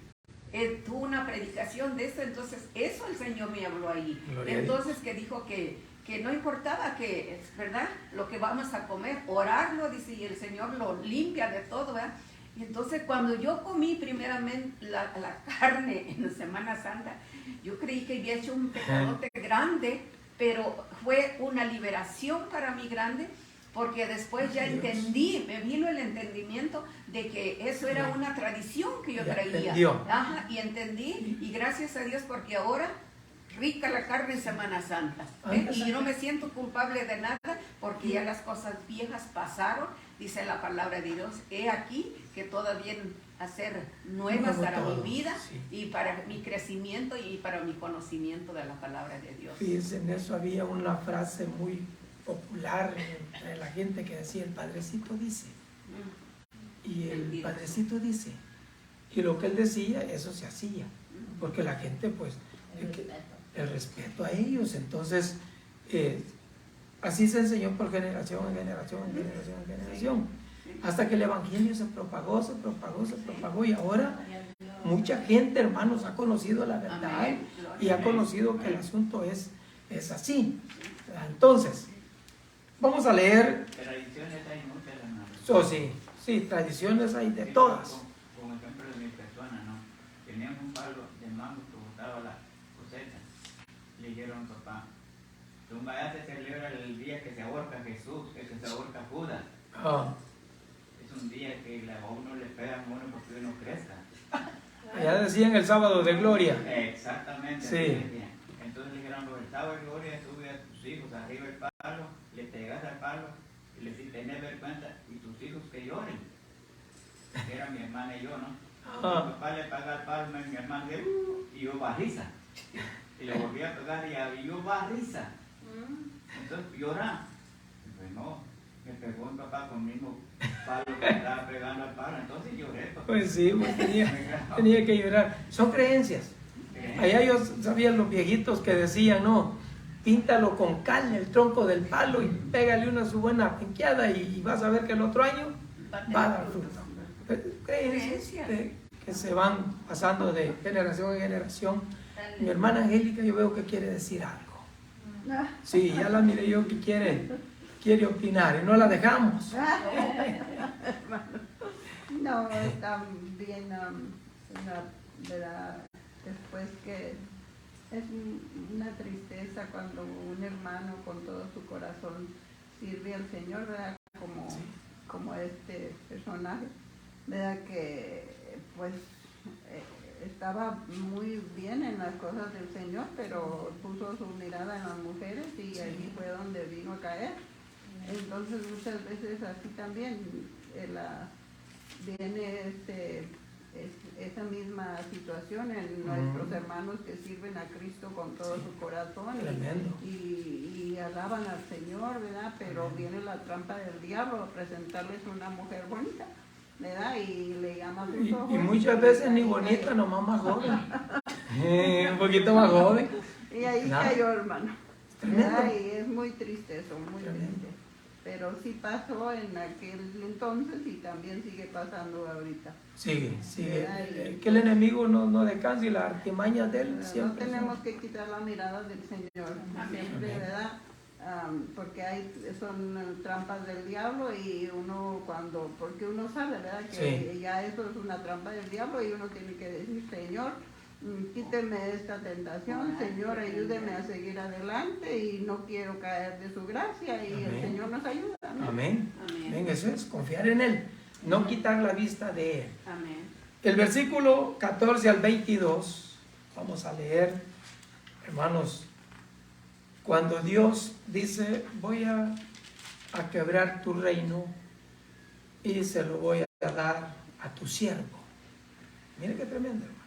tuvo una predicación de eso, entonces eso el Señor me habló ahí. Gloria entonces que dijo que no importaba que, ¿verdad? Lo que vamos a comer, orarlo, dice, y el Señor lo limpia de todo, ¿verdad? Y entonces cuando yo comí primeramente la carne en la Semana Santa, yo creí que había hecho un pecadote grande, pero fue una liberación para mí grande, porque después ya entendí, me vino el entendimiento de que eso era una tradición que yo traía. Ajá, y entendí, y gracias a Dios, porque ahora rica la carne en Semana Santa. Y yo no me siento culpable de nada, porque ya las cosas viejas pasaron, dice la palabra de Dios. He aquí que todas vienen a ser nuevas para mi vida, sí, y para mi crecimiento y para mi conocimiento de la palabra de Dios. Fíjense, en eso había una frase muy popular entre la gente que decía, el Padrecito dice, y el Padrecito dice, y lo que él decía, eso se hacía, porque la gente, pues, el respeto a ellos. Entonces, así se enseñó por generación en generación, en generación, en generación, hasta que el Evangelio se propagó, y ahora mucha gente, hermanos, ha conocido la verdad y ha conocido que el asunto es así. Entonces, vamos a leer. Tradiciones hay muchas, hermanos. Sí, tradiciones hay de todas. Como ejemplo de mi persona, ¿no? Teníamos un palo de mango que botaba la cosecha. Le dijeron, papá, tú vayas a celebrar el día que se ahorca Jesús, que se ahorca Judas. Es un día que a uno le pegan a uno porque uno crezca. Allá decían el sábado de gloria. Exactamente. Sí. Entonces le dijeron, el sábado de gloria, sube a tus hijos arriba el palo, le pegas al palo y le dices, tenés vergüenza, y tus hijos que lloren. Era mi hermana y yo, ¿no? Mi papá le pega al palo, mi hermana, y yo barriza. Y le volví a pegar y yo barriza. Entonces llora. Pues no, me pegó mi papá con el mismo palo que estaba pegando al palo, entonces lloré. Papá. Pues sí, pues tenía que llorar. Son creencias. Allá yo sabía los viejitos que decían, no, píntalo con cal el tronco del palo y pégale una su buena pinqueada y vas a ver que el otro año va a dar fruto. Creencias que se van pasando de generación en generación. Mi hermana Angélica, yo veo que quiere decir algo. Sí, ya la miré yo que quiere opinar y no la dejamos. No, está bien, ¿verdad? Después que es una tristeza cuando un hermano con todo su corazón sirve al Señor, ¿verdad? Como este personaje, ¿verdad? Que pues estaba muy bien en las cosas del Señor, pero puso su mirada en las mujeres y allí fue donde vino a caer. Entonces muchas veces así también viene esa misma situación en nuestros hermanos que sirven a Cristo con todo su corazón y alaban al Señor, ¿verdad? Pero viene la trampa del diablo a presentarles una mujer bonita, ¿verdad? Y le llama a sus ojos. Y muchas veces ni bonita, nomás más joven. Un poquito más joven. Y ahí cayó, hermano. ¿Verdad? Y es muy triste eso, muy triste. Pero sí pasó en aquel entonces y también sigue pasando ahorita. Sigue. Que el enemigo no descanse y las artimañas de él No siempre. tenemos que quitar la mirada del Señor. Siempre, ¿verdad? porque son trampas del diablo y uno porque uno sabe, ¿verdad? Que Sí. ya eso es una trampa del diablo y uno tiene que decir, Señor, quíteme esta tentación, Señor, ayúdeme a seguir adelante y no quiero caer de su gracia y Amén. el Señor nos ayuda. Amén. Amén. Amén. Amén. Eso es confiar en Él, no quitar la vista de Él. Amén. El versículo 14 al 22, vamos a leer, hermanos, cuando Dios dice, voy a quebrar tu reino y se lo voy a dar a tu siervo. Mire qué tremendo, hermano.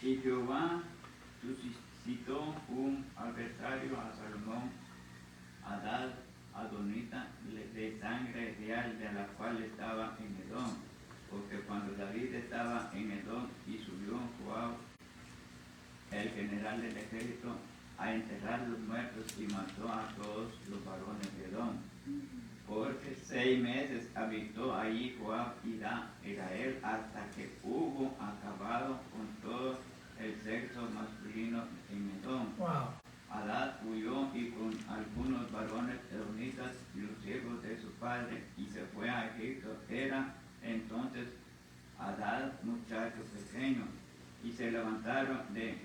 Y Jehová suscitó un adversario a Salomón, Adad, Adonita, de sangre real, de la cual estaba en Edom. Porque cuando David estaba en Edom y subió Joab, el general del ejército, a enterrar los muertos y mató a todos los varones de Edom. Porque 6 meses habitó allí Joab y Israel hasta que hubo acabado con todo el sexo masculino en Edom. Wow. Adad huyó y con algunos varones edomitas y los hijos de su padre y se fue a Egipto. Era entonces Adad muchacho pequeño y se levantaron de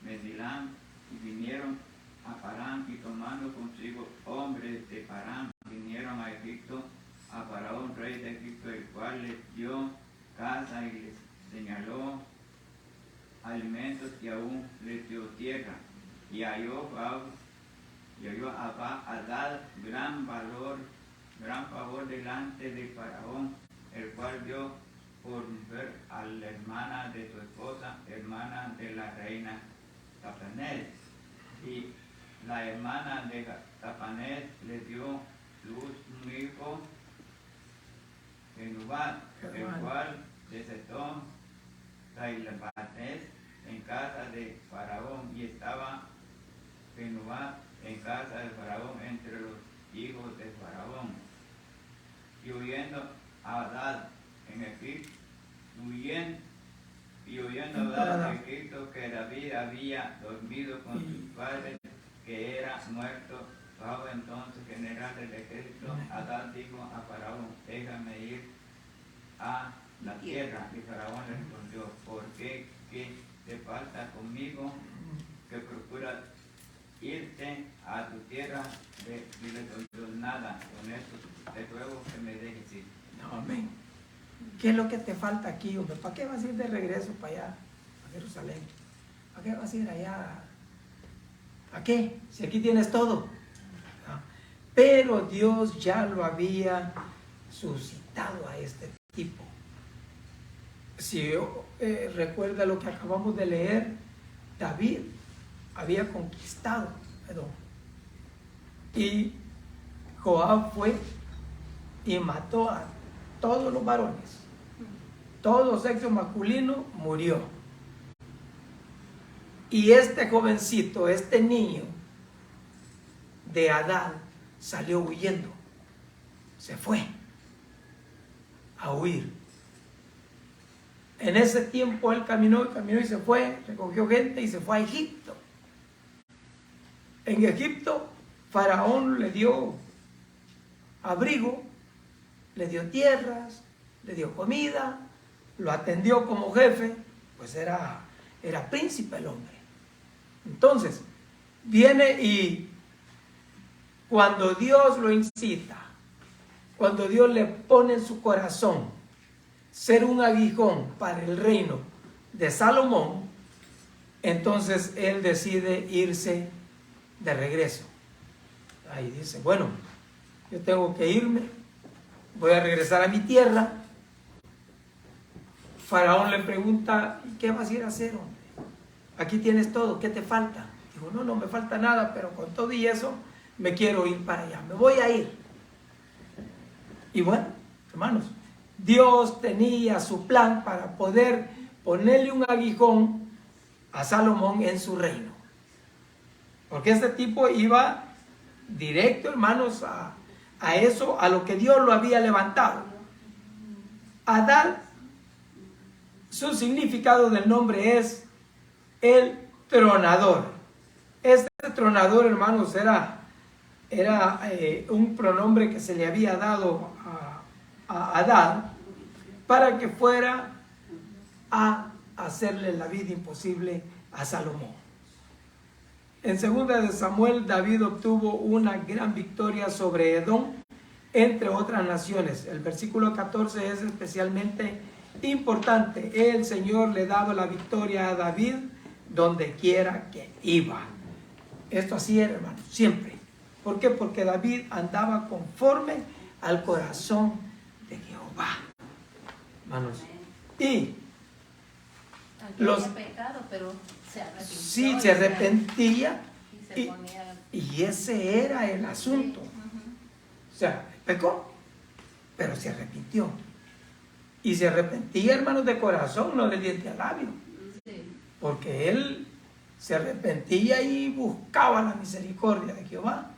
Medilam y vinieron a Parán y tomando consigo hombres de Parán vinieron a Egipto, a Faraón rey de Egipto, el cual les dio casa y les señaló alimentos y aún les dio tierra. Y halló Adad gran favor delante de Faraón, el cual dio por mujer a la hermana de su esposa, hermana de la reina Tapanés. Y la hermana de Tapanés le dio luz un hijo, Genubat, el cual desató Tapanés en casa de Faraón, y estaba Genubat en casa de Faraón entre los hijos de Faraón. Y huyendo Adad en Egipto, Adad en Egipto, que David había dormido con sus padres, que era muerto. Bajo entonces general del ejército, Adad dijo a Faraón, déjame ir a la tierra. Y Faraón le respondió, ¿por qué? ¿Qué te falta conmigo? Que procura irte a tu tierra. Y le respondió, nada, con esto te ruego que me dejes ir. No, amén. ¿Qué es lo que te falta aquí, hombre? ¿Para qué vas a ir de regreso para allá, a Jerusalén? ¿Para qué vas a ir allá? ¿A qué? Si aquí tienes todo. ¿No? Pero Dios ya lo había suscitado a este tipo. Si recuerda lo que acabamos de leer, David había conquistado Edom. Y Joab fue y mató a todos los varones. Todo sexo masculino murió. Y este jovencito, este niño de Adán, salió huyendo. Se fue a huir. En ese tiempo él caminó y se fue, recogió gente y se fue a Egipto. En Egipto, Faraón le dio abrigo, le dio tierras, le dio comida, lo atendió como jefe, pues era príncipe el hombre. Entonces, viene y cuando Dios lo incita, cuando Dios le pone en su corazón ser un aguijón para el reino de Salomón, entonces él decide irse de regreso. Ahí dice, bueno, yo tengo que irme, voy a regresar a mi tierra. Faraón le pregunta, ¿y qué vas a ir a hacer, hombre? Aquí tienes todo, ¿qué te falta? Digo, no me falta nada, pero con todo y eso me quiero ir para allá, me voy a ir. Y bueno, hermanos, Dios tenía su plan para poder ponerle un aguijón a Salomón en su reino. Porque este tipo iba directo, hermanos, a eso, a lo que Dios lo había levantado. Adad, su significado del nombre es el tronador. Este tronador, hermanos, era era un pronombre que se le había dado a Adán para que fuera a hacerle la vida imposible a Salomón. En 2 de Samuel, David obtuvo una gran victoria sobre Edom, entre otras naciones. El versículo 14 es especialmente importante. El Señor le daba la victoria a David donde quiera que iba. Esto así era, hermano, siempre. ¿Por qué? Porque David andaba conforme al corazón de Jehová, hermanos. Y Aunque los había pecado, pero se arrepintió. sí se arrepentía Y se ponía... y ese era el asunto. O sea, pecó, pero se arrepintió. Y se arrepentía, hermanos, de corazón, no de diente a labio. Sí. Porque él se arrepentía y buscaba la misericordia de Jehová.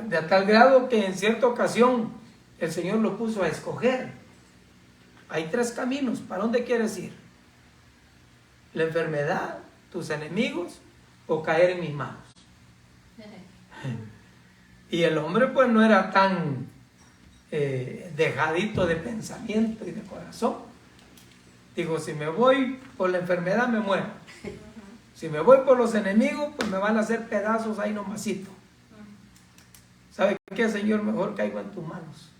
De tal grado que en cierta ocasión el Señor lo puso a escoger. Hay 3 caminos. ¿Para dónde quieres ir? La enfermedad, tus enemigos o caer en mis manos. Y el hombre pues no era tan dejadito de pensamiento y de corazón. Digo, si me voy por la enfermedad me muero. Si me voy por los enemigos, pues me van a hacer pedazos ahí nomasito. ¿Sabe qué, Señor? Mejor caigo en tus manos.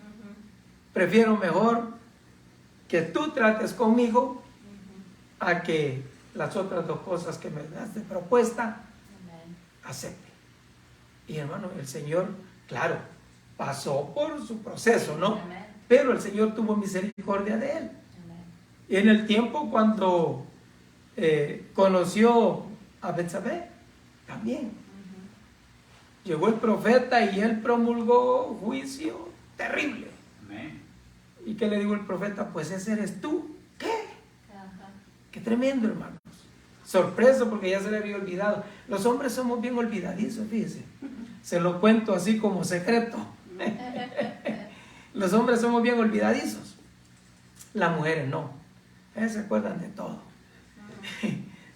Prefiero mejor que tú trates conmigo a que las otras 2 cosas que me das de propuesta acepte. Y hermano, el Señor, claro, pasó por su proceso, ¿no? Amén. Pero el Señor tuvo misericordia de él. Y en el tiempo cuando conoció a Betsabé, también llegó el profeta y él promulgó juicio terrible. Amén. ¿Y qué le dijo el profeta? Pues ese eres tú. ¿Qué? Ajá. Qué tremendo, hermanos. Sorpresa, porque ya se le había olvidado. Los hombres somos bien olvidadizos, fíjense. Se lo cuento así como secreto. Los hombres somos bien olvidadizos. Las mujeres no. Ellas se acuerdan de todo.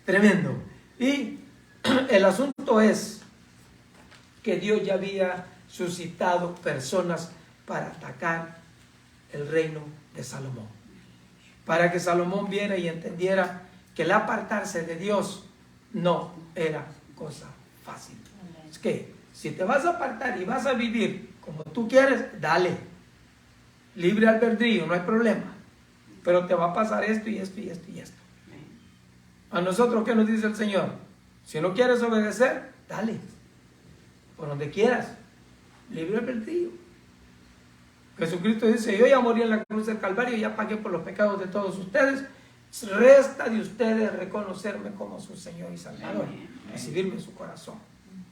Tremendo. Y el asunto es que Dios ya había suscitado personas para atacar el reino de Salomón. Para que Salomón viera y entendiera que el apartarse de Dios no era cosa fácil. Es que si te vas a apartar y vas a vivir como tú quieres, dale. Libre albedrío, no hay problema. Pero te va a pasar esto y esto y esto y esto. A nosotros, ¿qué nos dice el Señor? Si no quieres obedecer, dale. Por donde quieras. Libre albedrío. Jesucristo dice, yo ya morí en la cruz del Calvario, ya pagué por los pecados de todos ustedes. Resta de ustedes reconocerme como su Señor y Salvador. Recibirme en su corazón.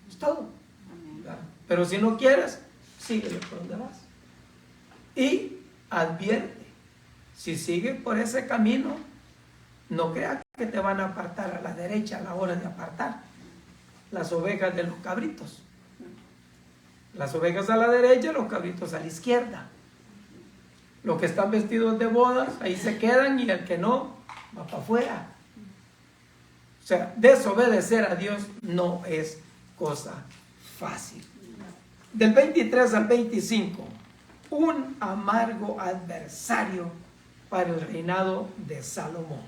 Es todo. ¿Verdad? Pero si no quieres, síguele por donde vas. Y advierte, si sigues por ese camino, no creas que te van a apartar a la derecha a la hora de apartar las ovejas de los cabritos. Las ovejas a la derecha, los cabritos a la izquierda. Los que están vestidos de bodas, ahí se quedan, y el que no, va para afuera. O sea, desobedecer a Dios no es cosa fácil. Del 23 al 25, un amargo adversario para el reinado de Salomón.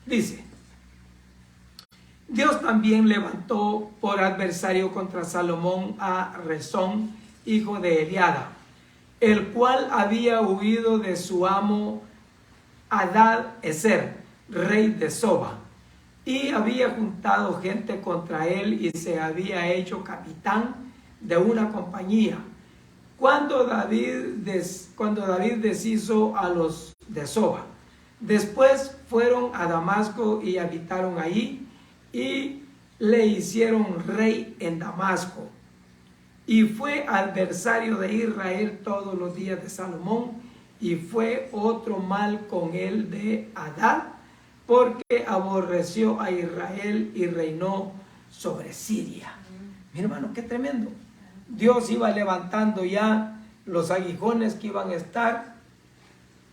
Dice, Dios también levantó por adversario contra Salomón a Rezón, hijo de Eliada, el cual había huido de su amo Adad-Ezer, rey de Soba, y había juntado gente contra él y se había hecho capitán de una compañía. Cuando David deshizo a los de Soba, después fueron a Damasco y habitaron allí, y le hicieron rey en Damasco. Y fue adversario de Israel todos los días de Salomón, y fue otro mal con él de Adad, porque aborreció a Israel y reinó sobre Siria. Mi hermano, qué tremendo. Dios iba levantando ya los aguijones que iban a estar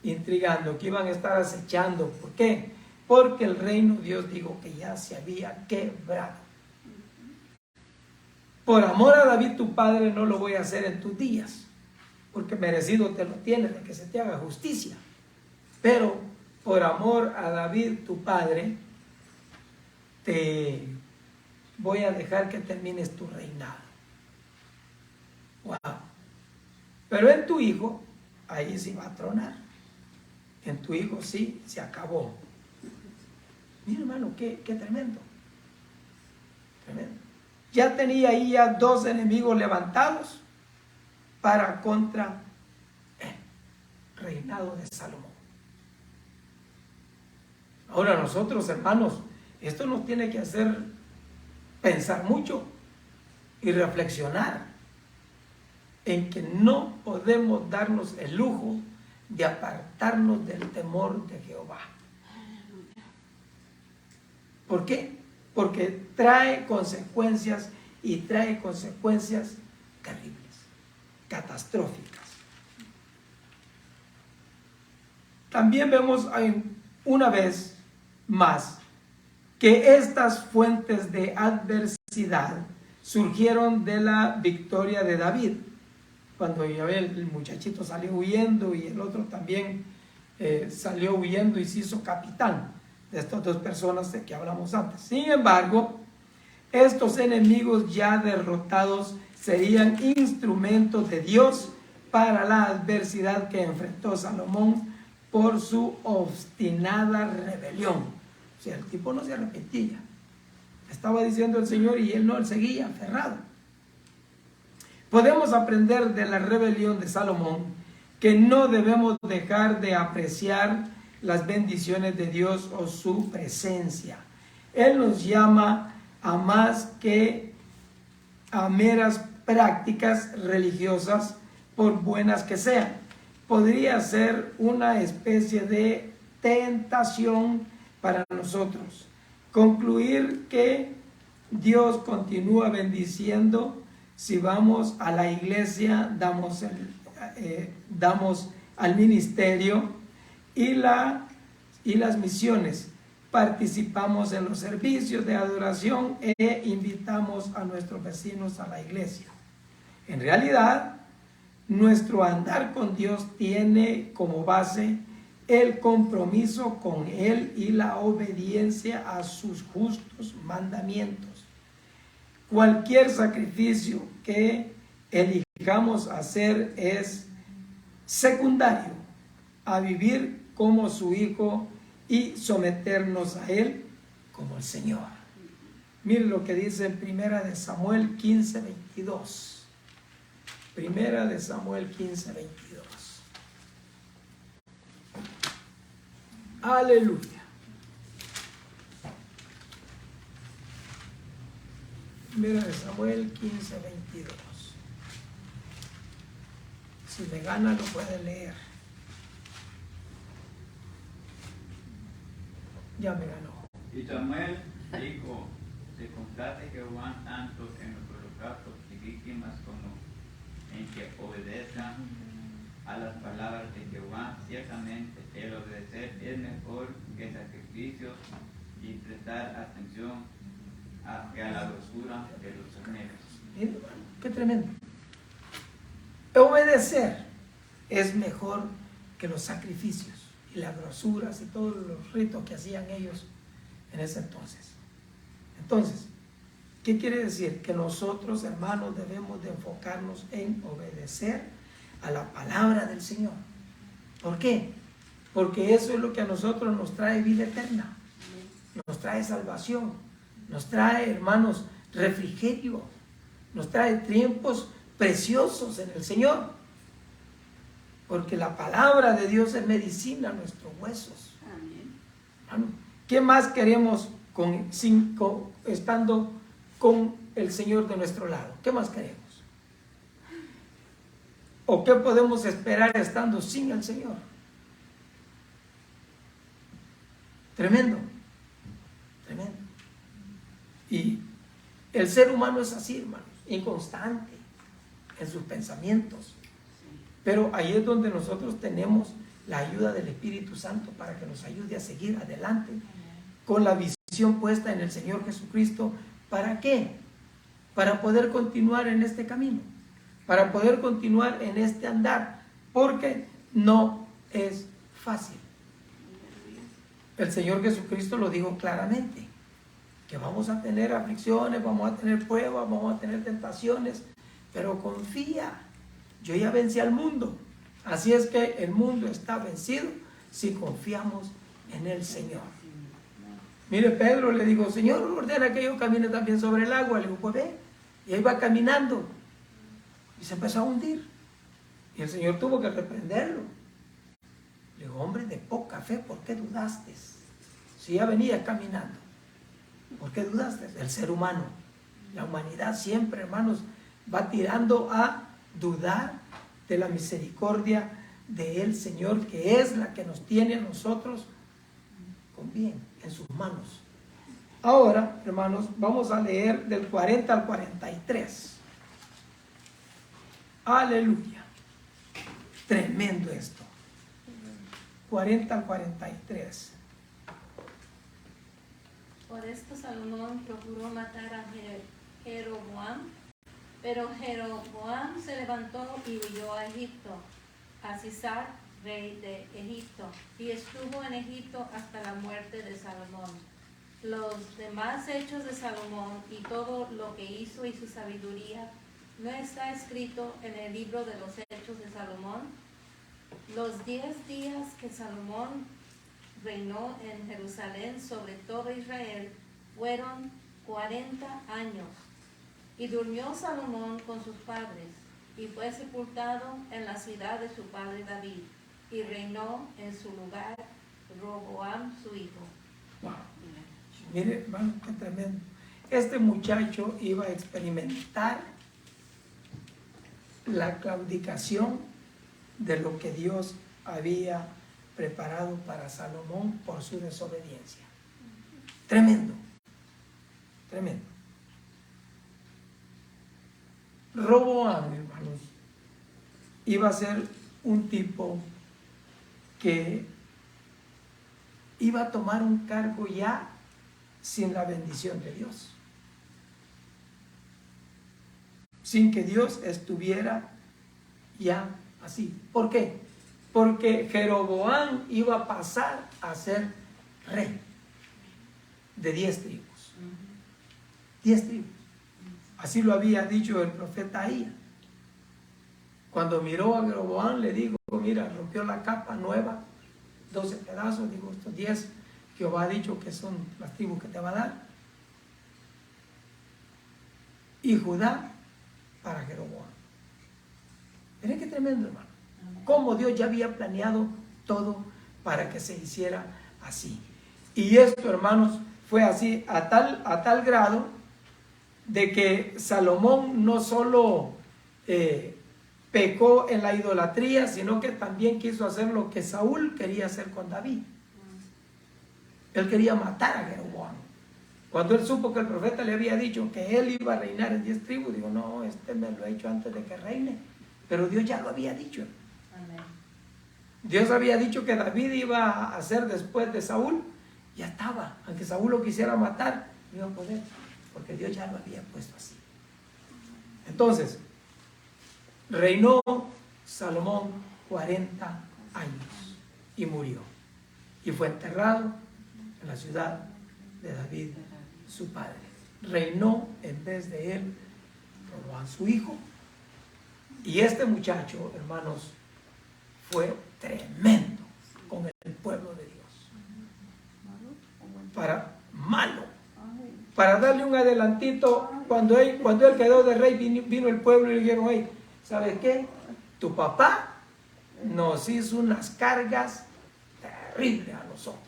intrigando, que iban a estar acechando. ¿Por qué? porque el reino, Dios dijo que ya se había quebrado. Por amor a David tu padre no lo voy a hacer en tus días, porque merecido te lo tienes de que se te haga justicia. Pero por amor a David tu padre, te voy a dejar que termines tu reinado. Wow. Pero en tu hijo, ahí sí va a tronar. En tu hijo sí se acabó. Mira, hermano, qué tremendo. Tremendo. Ya tenía ahí ya 2 enemigos levantados para contra el reinado de Salomón. Ahora nosotros, hermanos, esto nos tiene que hacer pensar mucho y reflexionar en que no podemos darnos el lujo de apartarnos del temor de Jehová. ¿Por qué? Porque trae consecuencias y trae consecuencias terribles, catastróficas. También vemos una vez más que estas fuentes de adversidad surgieron de la victoria de David. Cuando ya ve el muchachito salió huyendo y el otro también salió huyendo y se hizo capitán de estas 2 personas de que hablamos antes. Sin embargo, estos enemigos ya derrotados serían instrumentos de Dios para la adversidad que enfrentó Salomón por su obstinada rebelión. O sea, el tipo no se arrepentía. Estaba diciendo el Señor y él no, él seguía aferrado. Podemos aprender de la rebelión de Salomón que no debemos dejar de apreciar las bendiciones de Dios o su presencia. Él nos llama a más que a meras prácticas religiosas, por buenas que sean. Podría ser una especie de tentación para nosotros. Concluir que Dios continúa bendiciendo si vamos a la iglesia, damos al ministerio y las misiones, participamos en los servicios de adoración e invitamos a nuestros vecinos a la iglesia. En realidad, nuestro andar con Dios tiene como base el compromiso con Él y la obediencia a sus justos mandamientos. Cualquier sacrificio que elijamos hacer es secundario a vivir como su Hijo y someternos a Él como el Señor. Mire lo que dice en 1 de Samuel 15:22. 1 de Samuel 15:22. Aleluya. 1 de Samuel 15:22. Si me gana lo puede leer. Ya me ganó. Y Samuel dijo: se complace Jehová tanto en los holocaustos y víctimas como en que obedezcan a las palabras de Jehová. Ciertamente el obedecer es mejor que sacrificios y prestar atención a la grosura de los carneros. Qué tremendo. Obedecer es mejor que los sacrificios y las grosuras y todos los ritos que hacían ellos en ese entonces. Entonces, ¿qué quiere decir? Que nosotros, hermanos, debemos de enfocarnos en obedecer a la palabra del Señor. ¿Por qué? Porque eso es lo que a nosotros nos trae vida eterna, nos trae salvación, nos trae, hermanos, refrigerio, nos trae tiempos preciosos en el Señor. Porque la palabra de Dios es medicina a nuestros huesos. Amén. ¿Qué más queremos estando con el Señor de nuestro lado? ¿Qué más queremos? ¿O qué podemos esperar estando sin el Señor? Tremendo, tremendo. Y el ser humano es así, hermanos, inconstante en sus pensamientos. Pero ahí es donde nosotros tenemos la ayuda del Espíritu Santo para que nos ayude a seguir adelante con la visión puesta en el Señor Jesucristo. ¿Para qué? Para poder continuar en este camino, para poder continuar en este andar, porque no es fácil. El Señor Jesucristo lo dijo claramente, que vamos a tener aflicciones, vamos a tener pruebas, vamos a tener tentaciones, pero confía, yo ya vencí al mundo. Así es que el mundo está vencido si confiamos en el Señor. Mire, Pedro le dijo, Señor, ordena que yo camine también sobre el agua. Le dijo, pues ve. Y ahí va caminando y se empezó a hundir. Y el Señor tuvo que reprenderlo. Le dijo, hombre de poca fe, ¿por qué dudaste? Si ya venías caminando, ¿por qué dudaste? El ser humano, la humanidad siempre, hermanos, va tirando a dudar de la misericordia del Señor, que es la que nos tiene a nosotros con bien en sus manos. Ahora, hermanos, vamos a leer del 40 al 43. Aleluya. Tremendo esto. 40 al 43. Por esto Salomón procuró matar a Jeroboam, pero Jeroboam se levantó y huyó a Egipto, a Sisar, rey de Egipto, y estuvo en Egipto hasta la muerte de Salomón. Los demás hechos de Salomón y todo lo que hizo y su sabiduría, ¿no está escrito en el libro de los hechos de Salomón? Los 10 días que Salomón reinó en Jerusalén sobre todo Israel fueron 40 años. Y durmió Salomón con sus padres, y fue sepultado en la ciudad de su padre David, y reinó en su lugar Roboam su hijo. Wow. Mire, hermano, qué tremendo. Este muchacho iba a experimentar la claudicación de lo que Dios había preparado para Salomón por su desobediencia. Tremendo, tremendo. Roboam, hermanos, iba a ser un tipo que iba a tomar un cargo ya sin la bendición de Dios, sin que Dios estuviera ya así. ¿Por qué? Porque Jeroboam iba a pasar a ser rey de 10 tribus. 10 tribus. Así lo había dicho el profeta Ahías. Cuando miró a Jeroboam, le dijo, mira, rompió la capa nueva, 12 pedazos, digo, estos 10, Jehová ha dicho que son las tribus que te va a dar. Y Judá para Jeroboam. Miren qué tremendo, hermano. Cómo Dios ya había planeado todo para que se hiciera así. Y esto, hermanos, fue así a tal grado de que Salomón no solo pecó en la idolatría, sino que también quiso hacer lo que Saúl quería hacer con David. Él quería matar a Jeroboam. Cuando él supo que el profeta le había dicho que él iba a reinar en 10 tribus, digo, no, este me lo ha hecho antes de que reine. Pero Dios ya lo había dicho. Amén. Dios había dicho que David iba a ser después de Saúl. Ya estaba. Aunque Saúl lo quisiera matar, no iba a poder, porque Dios ya lo había puesto así. Entonces, reinó Salomón 40 años y murió. Y fue enterrado en la ciudad de David, su padre. Reinó en vez de él Roboam, su hijo. Y este muchacho, hermanos, fue tremendo con el pueblo de Dios. Para darle un adelantito, cuando él quedó de rey, vino el pueblo y le dijeron, hey, ¿sabes qué? Tu papá nos hizo unas cargas terribles a nosotros.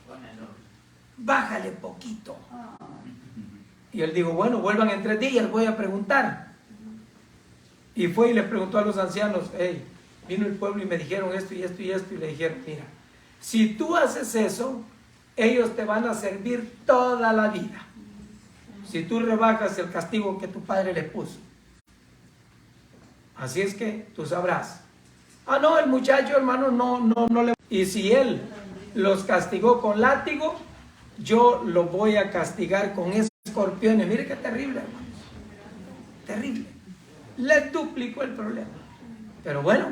Bájale poquito. Y él dijo, bueno, vuelvan en 3 días, voy a preguntar. Y fue y le preguntó a los ancianos, hey, vino el pueblo y me dijeron esto y esto y esto. Y le dijeron, mira, si tú haces eso, ellos te van a servir toda la vida. Si tú rebajas el castigo que tu padre le puso. Así es que tú sabrás. Ah, no, el muchacho, hermano, no le... Y si él los castigó con látigo, yo lo voy a castigar con escorpiones. Mire qué terrible, hermano. Terrible. Le duplicó el problema. Pero bueno,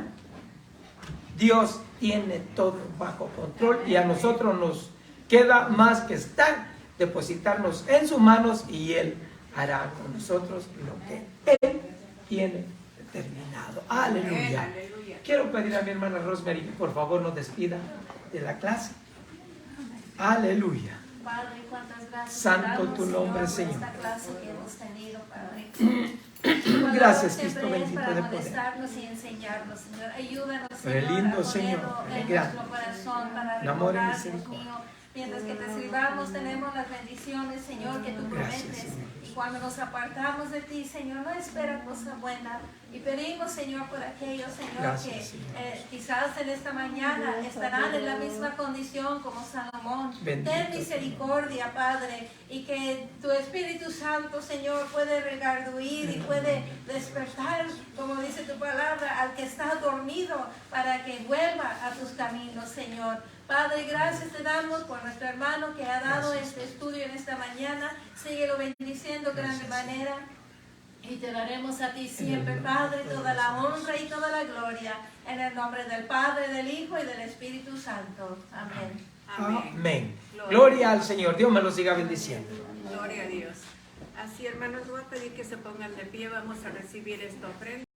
Dios tiene todo bajo control y a nosotros nos queda más que estar, depositarnos en sus manos y Él hará con nosotros lo que Él tiene determinado. Aleluya. Aleluya. Quiero pedir a mi hermana Rosemary que por favor nos despida de la clase. Aleluya. Padre, cuántas gracias. Santo damos, tu nombre, por Señor. esta clase que hemos tenido, Padre. Gracias, Siempre Cristo es bendito para de poder. molestarnos y enseñarnos, Señor. Ayúdanos, Por el Señor, lindo a Señor, ponerlo el en grande, nuestro corazón para el amor y recordar, Dios misericordia. mío. Mientras que te sirvamos, tenemos las bendiciones, Señor, que tú Gracias, prometes. Señor. Y cuando nos apartamos de ti, Señor, no espera cosa buena. Y pedimos, Señor, por aquellos, Señor, Gracias, que Señor. Quizás en esta mañana estarán en la misma condición como Salomón. Bendito Ten misericordia, Padre, y que tu Espíritu Santo, Señor, puede redarguir y puede despertar, como dice tu palabra, al que está dormido para que vuelva a tus caminos, Señor. Padre, gracias te damos por nuestro hermano que ha dado este estudio en esta mañana. Síguelo bendiciendo de grande manera. Y te daremos a ti siempre, Padre, toda la honra y toda la gloria. En el nombre del Padre, del Hijo y del Espíritu Santo. Amén. Amén. Amén. Gloria al Señor. Dios me lo siga bendiciendo. Gloria a Dios. Así, hermanos, voy a pedir que se pongan de pie. Vamos a recibir esta ofrenda.